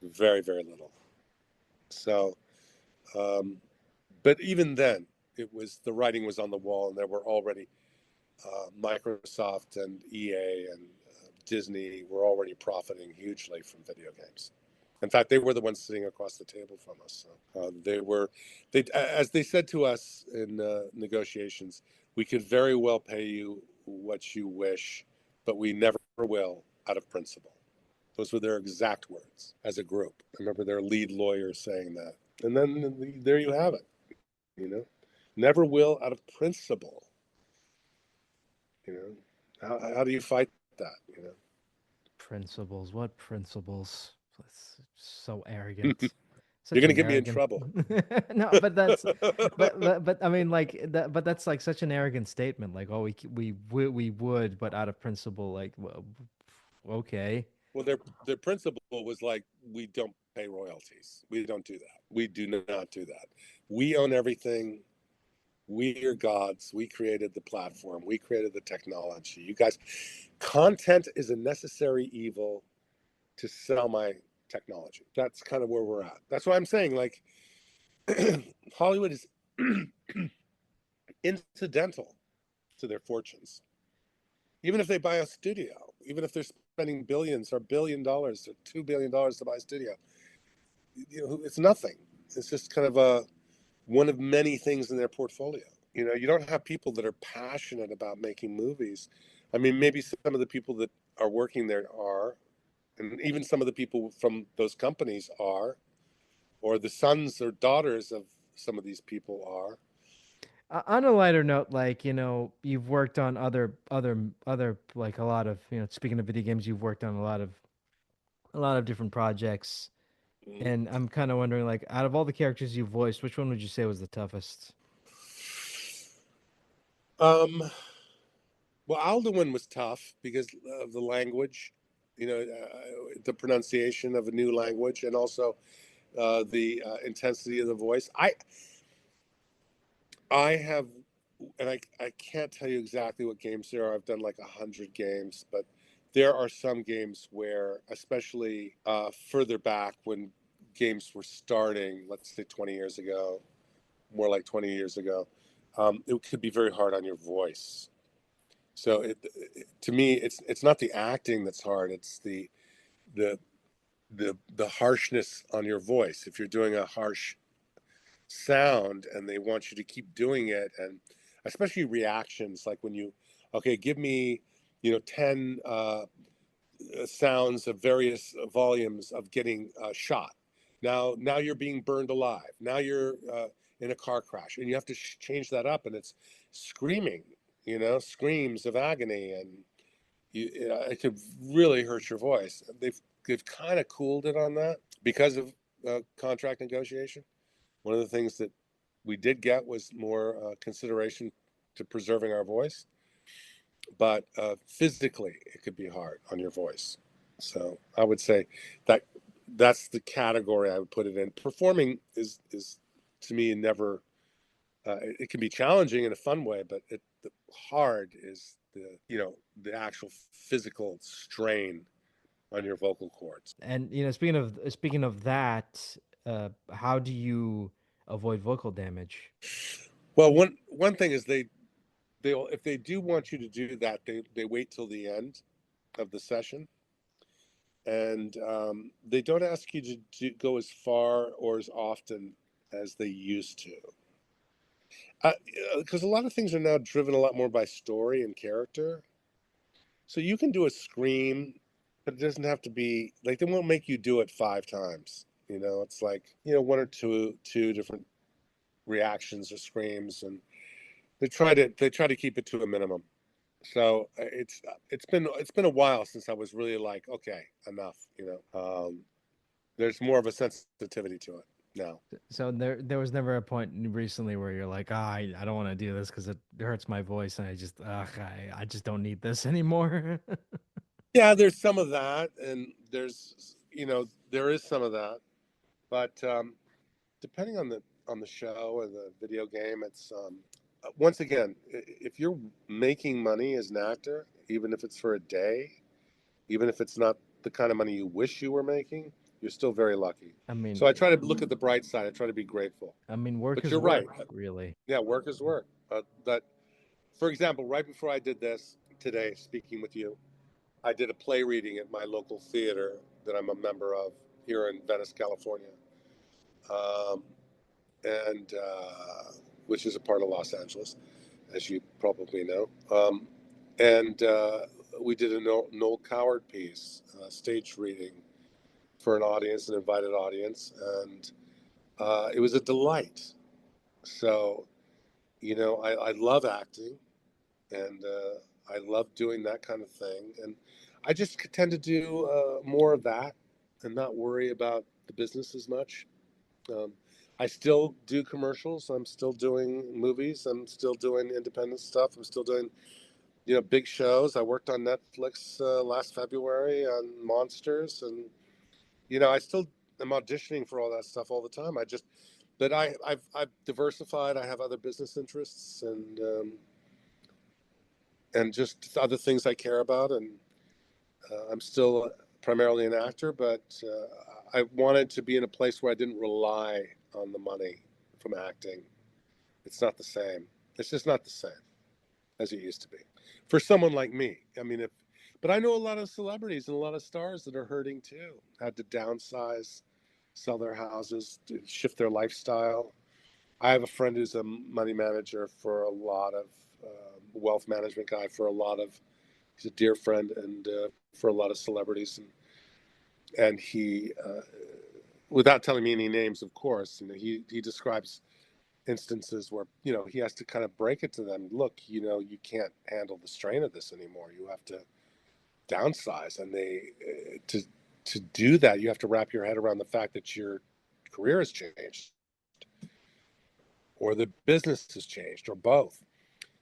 very, very little. So, um, but even then, the writing was on the wall, and there were already Microsoft and EA and Disney were already profiting hugely from video games. In fact, they were the ones sitting across the table from us. So, as they said to us in negotiations, we could very well pay you what you wish, but we never will out of principle. Those were their exact words as a group. I remember their lead lawyer saying that. And then there you have it, you know. Never will out of principle, you know. How do you fight that, you know? Principles? What principles? That's so arrogant. You're Such going to an get me in arrogant. trouble. No, but I mean, like that. But that's like such an arrogant statement. Like, oh, we would, but out of principle, like, well, okay. Well, their principle was like, we don't pay royalties. We don't do that. We do not do that. We own everything. We are gods. We created the platform. We created the technology. You guys, content is a necessary evil to sell my technology. That's kind of where we're at. That's what I'm saying. Like, Hollywood is incidental to their fortunes. Even if they buy a studio, even if they're spending billions or $1 billion or $2 billion to buy a studio, it's nothing. It's just kind of one of many things in their portfolio. You don't have people that are passionate about making movies. I mean, maybe some of the people that are working there are, and even some of the people from those companies are, or the sons or daughters of some of these people are. On a lighter note, like, you've worked on like a lot of, speaking of video games, you've worked on a lot of different projects, and I'm kind of wondering, like, out of all the characters you've voiced, which one would you say was the toughest? Um, well, Alduin was tough because of the language, the pronunciation of a new language, and also the intensity of the voice. I have, and I can't tell you exactly what games there are. I've done like 100 games, but there are some games where, especially further back when games were starting, let's say 20 years ago, more like 20 years ago, it could be very hard on your voice. So to me, it's not the acting that's hard. It's the the harshness on your voice. If you're doing a harsh sound and they want you to keep doing it, and especially reactions, like when okay, give me 10 sounds of various volumes of getting shot. Now you're being burned alive. Now you're in a car crash, and you have to change that up, and it's screaming, screams of agony, and it could really hurt your voice. They've kind of cooled it on that because of contract negotiation. One of the things that we did get was more consideration to preserving our voice, but physically it could be hard on your voice. So I would say that that's the category I would put it in. Performing is to me never. It can be challenging in a fun way, but the hard is the actual physical strain on your vocal cords. And speaking of that, how do you avoid vocal damage? Well, one thing is they'll if they do want you to do that, they wait till the end of the session, and they don't ask you to go as far or as often as they used to, because a lot of things are now driven a lot more by story and character. So you can do a scream, but it doesn't have to be like they won't make you do it 5 times. It's like one or two different reactions or screams, and they try to keep it to a minimum. So it's been a while since I was really like, okay, enough. There's more of a sensitivity to it now. So there was never a point recently where you're like, I don't want to do this because it hurts my voice, and I just don't need this anymore. Yeah, there's some of that, and there is some of that, but depending on the show or the video game, it's once again, if you're making money as an actor, even if it's for a day, even if it's not the kind of money you wish you were making, you're still very lucky. I mean, So I try to look at the bright side. I try to be grateful. work But is you're right. work, really. Yeah, work is work. That, for example, right before I did this today, speaking with you, I did a play reading at my local theater that I'm a member of here in Venice, California, um, and which is a part of Los Angeles, as you probably know. And we did a Noel Coward piece, stage reading for an audience, an invited audience, and it was a delight. So, I love acting, and I love doing that kind of thing. And I just tend to do more of that and not worry about the business as much. Um, I still do commercials. I'm still doing movies. I'm still doing independent stuff. I'm still doing, big shows. I worked on Netflix last February on Monsters, and I still am auditioning for all that stuff all the time. But I've diversified. I have other business interests, and just other things I care about. And I'm still primarily an actor, but I wanted to be in a place where I didn't rely on the money from acting. It's not the same. It's just not the same as it used to be for someone like me. I mean, but I know a lot of celebrities and a lot of stars that are hurting too, had to downsize, sell their houses, to shift their lifestyle. I have a friend who's a money manager for a lot of wealth management guy for a lot of. He's a dear friend and for a lot of celebrities, and he, without telling me any names, of course, he describes instances where he has to kind of break it to them. Look, you can't handle the strain of this anymore. You have to downsize, and to do that, you have to wrap your head around the fact that your career has changed, or the business has changed, or both.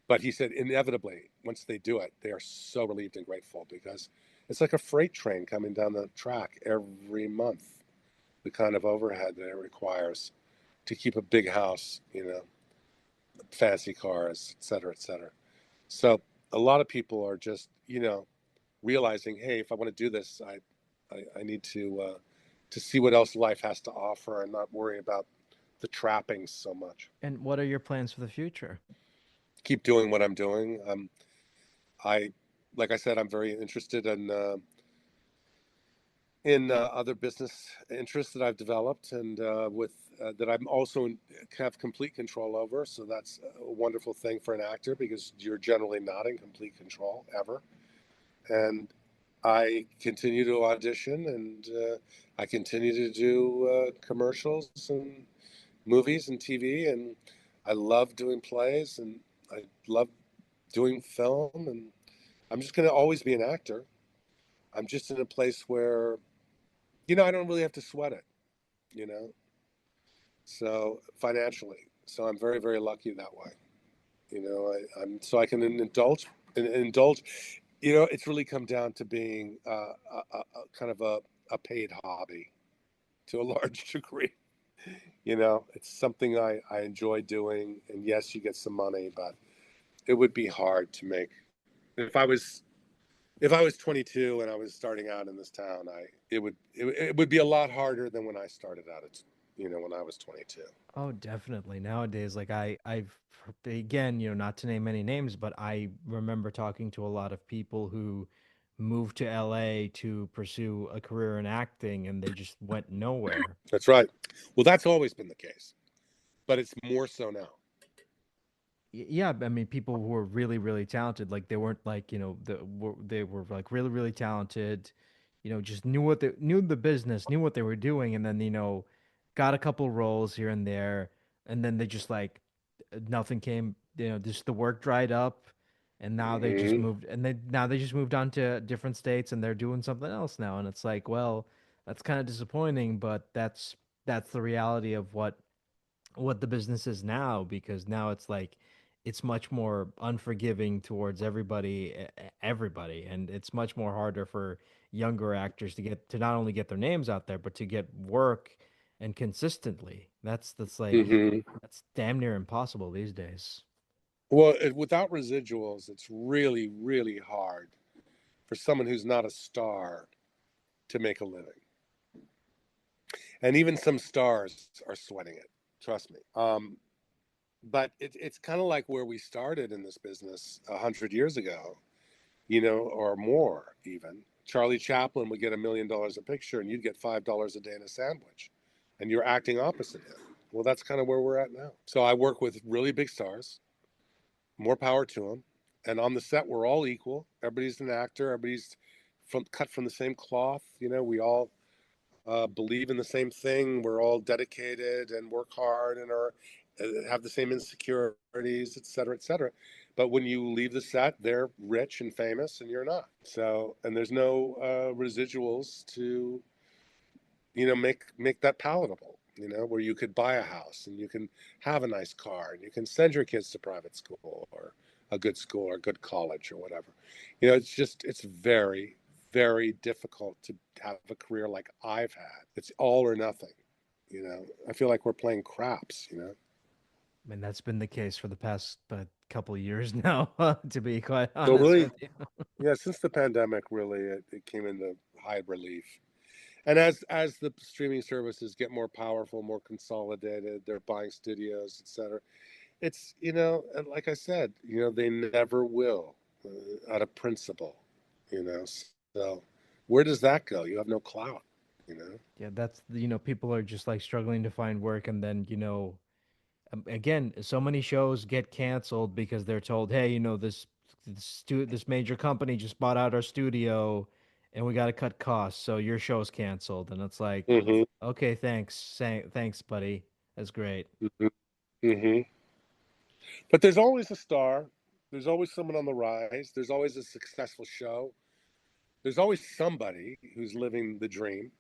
But he said, inevitably, once they do it, they are so relieved and grateful because it's like a freight train coming down the track every month. The kind of overhead that it requires to keep a big house, fancy cars, et cetera, et cetera. So a lot of people are just, realizing, hey, if I want to do this, I need to see what else life has to offer and not worry about the trappings so much. And what are your plans for the future? Keep doing what I'm doing. I, like I said, I'm very interested in other business interests that I've developed and with that I'm also have complete control over. So that's a wonderful thing for an actor because you're generally not in complete control ever. And I continue to audition and I continue to do commercials and movies and TV. And I love doing plays and I love doing film. And I'm just going to always be an actor. I'm just in a place where, I don't really have to sweat it, you know, so financially. So I'm very, very lucky that way. I'm so I can indulge. It's really come down to being kind of a paid hobby to a large degree. It's something I enjoy doing, and yes, you get some money, but it would be hard to make if I was 22 and I was starting out in this town. It would be a lot harder than when I started out. When I was 22. Oh, definitely. Nowadays, like I've again, not to name any names, but I remember talking to a lot of people who moved to LA to pursue a career in acting and they just went nowhere. That's right. Well, that's always been the case, but it's more so now. Yeah, I mean, people who were really, really talented, like they weren't like, they were like really, really talented, just knew the business, knew what they were doing, and then, got a couple roles here and there, and then they just like nothing came, just the work dried up, and now they just Hmm. moved, and they just moved on to different states, and they're doing something else now, and it's like, well, that's kind of disappointing, but that's the reality of what the business is now because now it's like it's much more unforgiving towards everybody and it's much more harder for younger actors to not only get their names out there but to get work and consistently that's like Hmm. that's damn near impossible these days. Well, without residuals, it's really, really hard for someone who's not a star to make a living. And even some stars are sweating it. Trust me. But it's kind of like where we started in this business 100 years ago, or more even. Charlie Chaplin would get $1 million a picture, and you'd get $5 a day in a sandwich, and you're acting opposite him. Well, that's kind of where we're at now. So I work with really big stars. More power to them. And on the set, we're all equal. Everybody's an actor. Everybody's cut from the same cloth. We all believe in the same thing. We're all dedicated and work hard and have the same insecurities, et cetera, et cetera. But when you leave the set, they're rich and famous, and you're not. So, and there's no residuals to make that palatable. Where you could buy a house and you can have a nice car and you can send your kids to private school or a good school or a good college or whatever. It's very, very difficult to have a career like I've had. It's all or nothing. I feel like we're playing craps. I mean that's been the case for the past couple of years now to be quite So honest really, with you. yeah, since the pandemic, really, it came into high relief. And as the streaming services get more powerful, more consolidated, they're buying studios, etc. It's and like I said, they never will, out of principle. So where does that go? You have no clout. You know. Yeah, that's people are just like struggling to find work and then again, so many shows get canceled because they're told, "Hey, this major company just bought out our studio, and we got to cut costs, so your show's canceled." And it's like, Hmm. okay, thanks, buddy, that's great. Hmm. Hmm. But there's always a star. There's always someone on the rise. There's always a successful show. There's always somebody who's living the dream.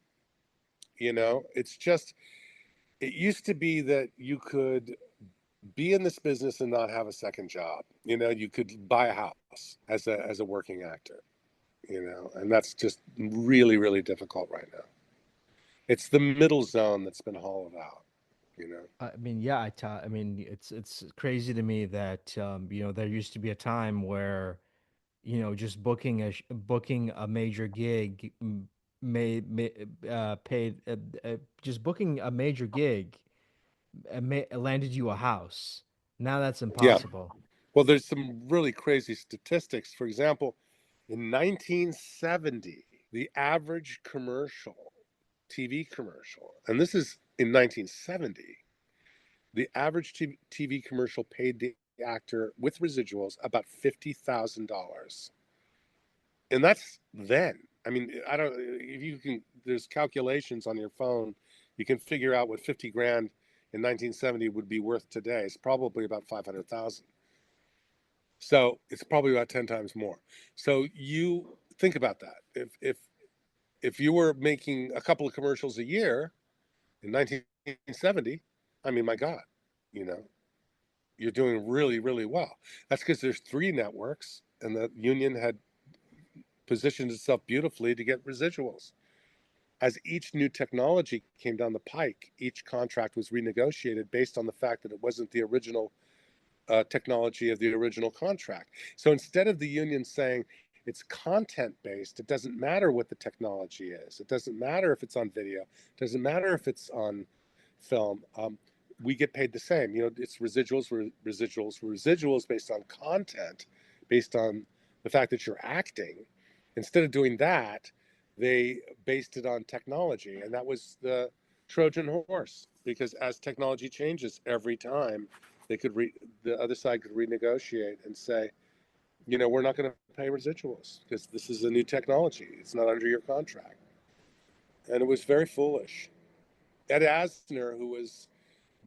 It's just it used to be that you could be in this business and not have a second job. You could buy a house as a working actor. And that's just really, really difficult right now. It's the middle zone that's been hollowed out. You know. I mean, yeah, I mean, it's crazy to me that there used to be a time where just booking a major gig paid just booking a major gig landed you a house. Now that's Yeah. impossible. Well, there's some really crazy statistics. For example, in 1970, the average TV commercial, and this is in 1970, the average TV commercial paid the actor with residuals about $50,000. And that's then. I mean, I don't, if you can, there's calculations on your phone, you can figure out what 50 grand in 1970 would be worth today. It's probably about 500,000. So it's probably about 10 times more. So you think about that. If you were making a couple of commercials a year in 1970, I mean, my God, you know, you're doing really, really well. That's because there's three networks, and the union had positioned itself beautifully to get residuals. As each new technology came down the pike, each contract was renegotiated based on the fact that it wasn't the original technology of the original contract. So instead of the union saying it's content based, it doesn't matter what the technology is, it doesn't matter if it's on video, it doesn't matter if it's on film. We get paid the same. It's residuals based on content, based on the fact that you're acting. Instead of doing that, they based it on technology, and that was the Trojan horse. Because as technology changes every time, they could the other side could renegotiate and say, we're not going to pay residuals because this is a new technology. It's not under your contract, and it was very foolish. Ed Asner, who was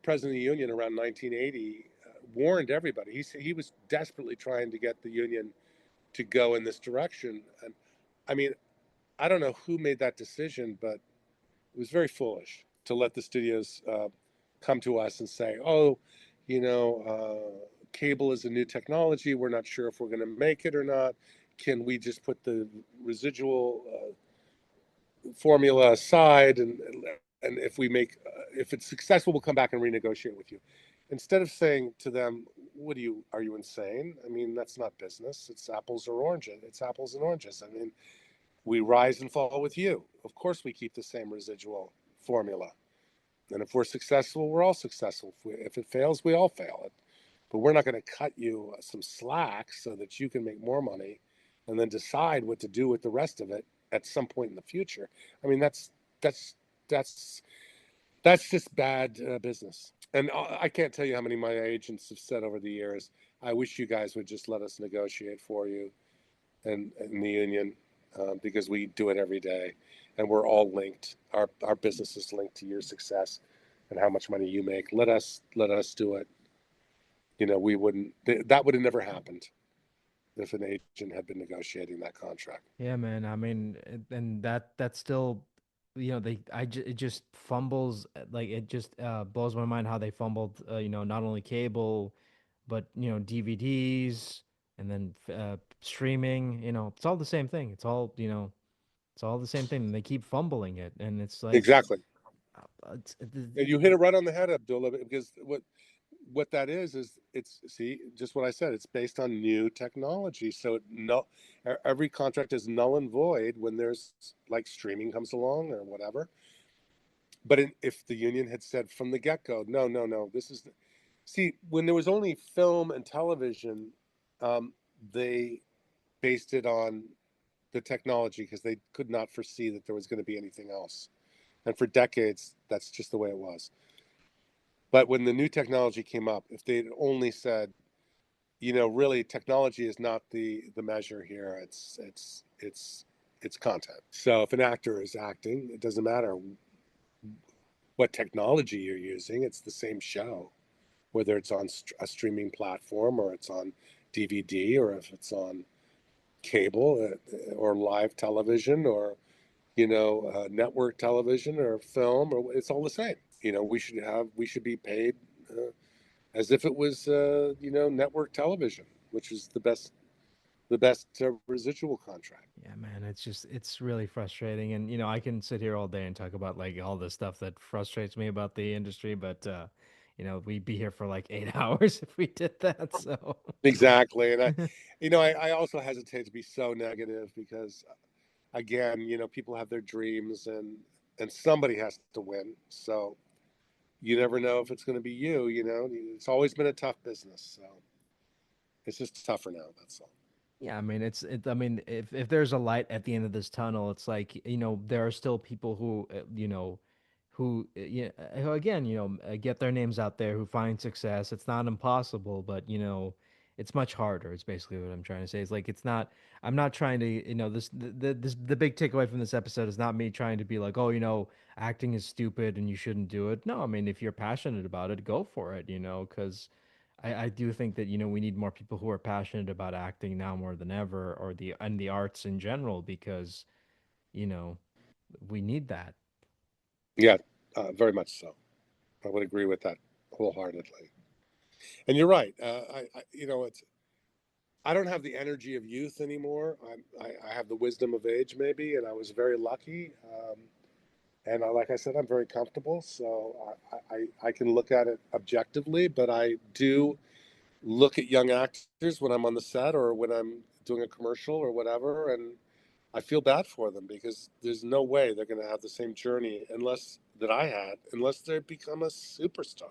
president of the union around 1980, warned everybody. He was desperately trying to get the union to go in this direction. And I mean, I don't know who made that decision, but it was very foolish to let the studios come to us and say, "Oh, cable is a new technology. We're not sure if we're going to make it or not. Can we just put the residual formula aside, and if it's successful, we'll come back and renegotiate with you." Instead of saying to them, are you insane? I mean, that's not business. It's apples or oranges. It's apples and oranges. I mean, we rise and fall with you. Of course, we keep the same residual formula. And if we're successful, we're all successful. If it fails, we all fail it. But we're not going to cut you some slack so that you can make more money and then decide what to do with the rest of it at some point in the future. I mean, that's that's that's just bad business. And I can't tell you how many my agents have said over the years, I wish you guys would just let us negotiate for you and the union, because we do it every day, and we're all linked. Our business is linked to your success and how much money you make. Let us do it. We wouldn't. That would have never happened if an agent had been negotiating that contract. Yeah, man. I mean, and that's still, it just fumbles. Like it just blows my mind how they fumbled. Not only cable, but DVDs and then streaming. It's all the same thing. It's all the same thing. And they keep fumbling it, and it's like, Exactly. it's, And you hit it right on the head, Abdullah, because what that is it's, see, just what I said. It's based on new technology. So no, every contract is null and void when there's like streaming comes along or whatever. But if the union had said from the get go, no, no, no, this is, see, when there was only film and television, they based it on the technology because they could not foresee that there was going to be anything else. And for decades, that's just the way it was. But when the new technology came up, if they'd only said, really, technology is not the measure here. It's content. So if an actor is acting, it doesn't matter what technology you're using. It's the same show, whether it's on a streaming platform or it's on DVD or if it's on cable or live television or network television or film, or it's all the same. We should be paid as if it was network television, which is the best residual contract. yeah, man, it's really frustrating. And I can sit here all day and talk about like all the stuff that frustrates me about the industry, but we'd be here for like 8 hours if we did that. So Exactly, and I also hesitate to be so negative because again, people have their dreams and somebody has to win. So you never know if it's going to be you. It's always been a tough business, so it's just tougher now. That's all. yeah, I mean, I mean, if there's a light at the end of this tunnel, it's like, there are still people who, who again, get their names out there, who find success. It's not impossible, but it's much harder. It's basically what I'm trying to say. It's like, it's not. I'm not trying to, the big takeaway from this episode is not me trying to be like, oh, acting is stupid and you shouldn't do it. No, I mean, if you're passionate about it, go for it. Because I do think that we need more people who are passionate about acting now more than ever, or the arts in general, because you know we need that. Yeah, very much so. I would agree with that wholeheartedly. And you're right. It's I don't have the energy of youth anymore. I have the wisdom of age, maybe, and I was very lucky. And like I said, I'm very comfortable, so I can look at it objectively. But I do look at young actors when I'm on the set or when I'm doing a commercial or whatever, and I feel bad for them because there's no way they're going to have the same journey unless they become a superstar.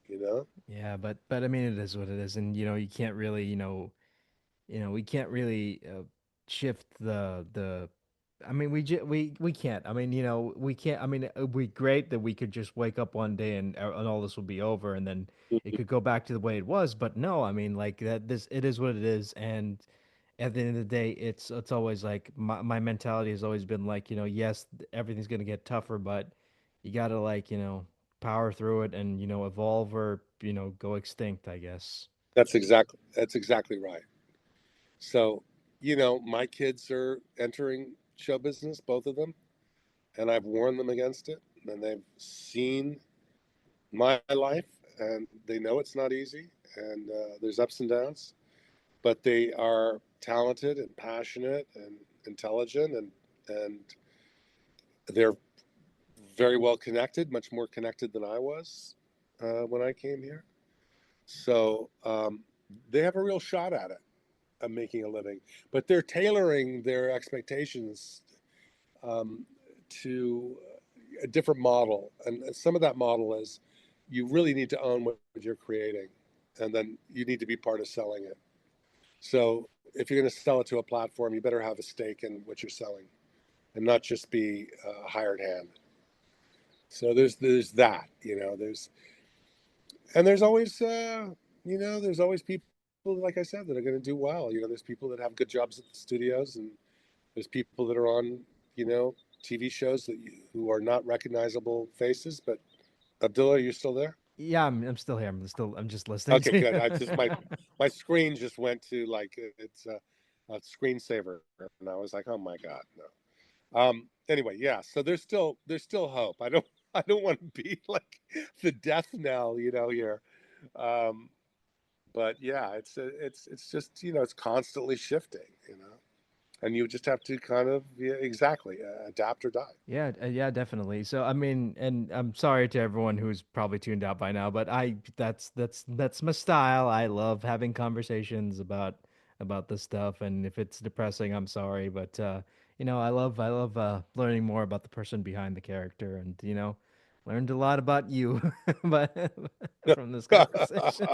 You know, Yeah, but I mean, it is what it is, and you can't really, we can't really shift the. I mean, we can't. I mean, we can't. I mean, it would be great that we could just wake up one day and all this will be over, and then it could go back to the way it was. But no, I mean, like that. This it is what it is, and at the end of the day, it's always like my mentality has always been like, yes, everything's gonna get tougher, but you gotta like, power through it and evolve or go extinct, I guess. that's exactly right. So, my kids are entering show business, both of them, and I've warned them against it, and they've seen my life, and they know it's not easy, and there's ups and downs, but they are talented and passionate and intelligent, and they're very well connected, much more connected than I was when I came here. So they have a real shot at it, of making a living, but they're tailoring their expectations um, to a different model. And some of that model is you really need to own what you're creating, and then you need to be part of selling it. So if you're going to sell it to a platform, you better have a stake in what you're selling and not just be a hired hand. So there's that, there's always there's always people, like I said, that are going to do well. There's people that have good jobs at the studios, and there's people that are on TV shows who are not recognizable faces. But Abdullah, are you still there? Yeah, I'm still here. I'm just listening Okay, to good. I just you. my screen just went to like it's a screensaver, and I was like, oh my god, no. Anyway, yeah. So there's still hope. I don't want to be like the death knell, here. Um, but yeah, it's just it's constantly shifting, and you just have to kind of, yeah, exactly, adapt or die. Yeah, yeah, definitely. So I mean, and I'm sorry to everyone who's probably tuned out by now, but that's my style. I love having conversations about this stuff, and if it's depressing, I'm sorry, but I love learning more about the person behind the character, and learned a lot about you, but from this conversation.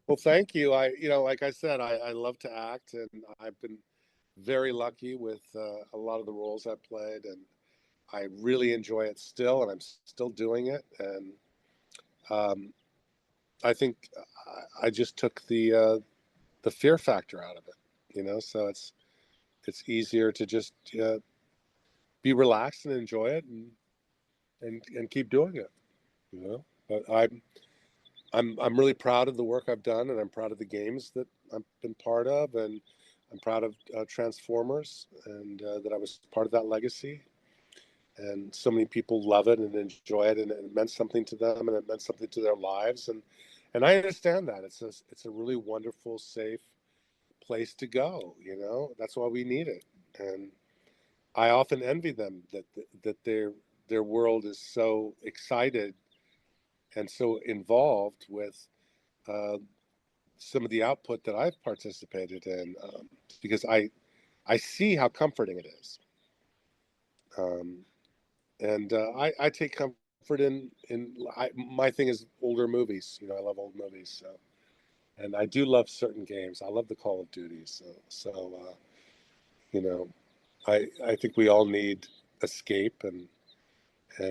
Well, thank you. Like I said, I love to act, and I've been very lucky with a lot of the roles I've played, and I really enjoy it still, and I'm still doing it. And um, I think I just took the fear factor out of it, so it's easier to just be relaxed and enjoy it, and keep doing it. But I'm really proud of the work I've done, and I'm proud of the games that I've been part of, and I'm proud of Transformers, and that I was part of that legacy. And so many people love it and enjoy it, and it meant something to them, and it meant something to their lives, and I understand that it's a really wonderful, safe place to go. That's why we need it, and I often envy them that their world is so excited and so involved with uh, some of the output that I've participated in, because I see how comforting it is, um, and I take comfort my thing is older movies. I love old movies, so, and I do love certain games. I love the Call of Duty, so you know I think we all need escape and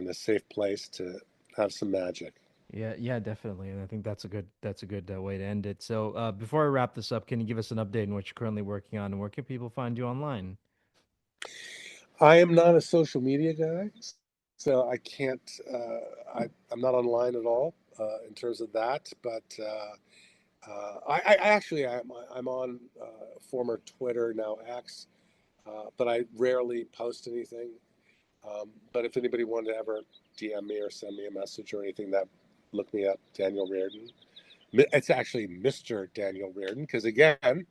a safe place to have some magic. Yeah, yeah, definitely, and I think that's a good way to end it. So, before I wrap this up, can you give us an update on what you're currently working on, and where can people find you online? I am not a social media guy, so I can't. I'm not online at all in terms of that. But I actually I'm on former Twitter, now X, but I rarely post anything. But if anybody wanted to ever DM me or send me a message or anything, that look me up, Daniel Riordan. It's actually Mr. Daniel Riordan, because again,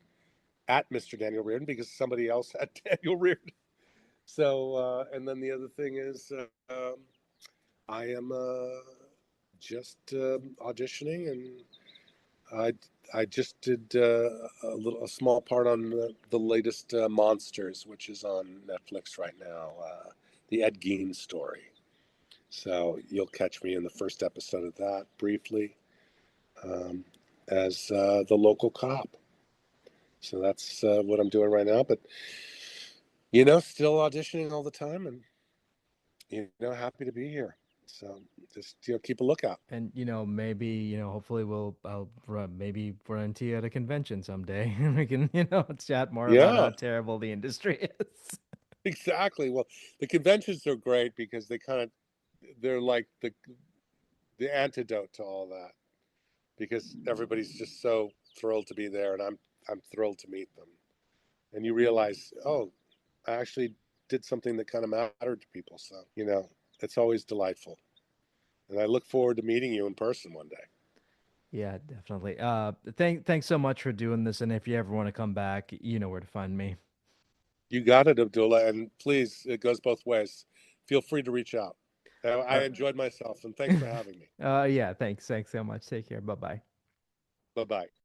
at Mr. Daniel Riordan, because somebody else had Daniel Riordan. So, and then the other thing is, I am just auditioning, and I I just did a small part on the latest Monsters, which is on Netflix right now, the Ed Gein story. So you'll catch me in the first episode of that briefly, um, as the local cop. So that's what I'm doing right now. But still auditioning all the time, and happy to be here. So just keep a lookout. And maybe hopefully I'll maybe run into you at a convention someday, and we can chat more about how Yeah, terrible the industry is. exactly. Well, the conventions are great because they're like the antidote to all that, because everybody's just so thrilled to be there, and I'm thrilled to meet them. And you realize, oh, I actually did something that kind of mattered to people. So it's always delightful, and I look forward to meeting you in person one day. Yeah, definitely. Thanks so much for doing this, and if you ever want to come back, you know where to find me. You got it, Abdullah, and please, it goes both ways. Feel free to reach out. I Uh, enjoyed myself, and thanks for having me. yeah, thanks so much. Take care. Bye bye. Bye bye.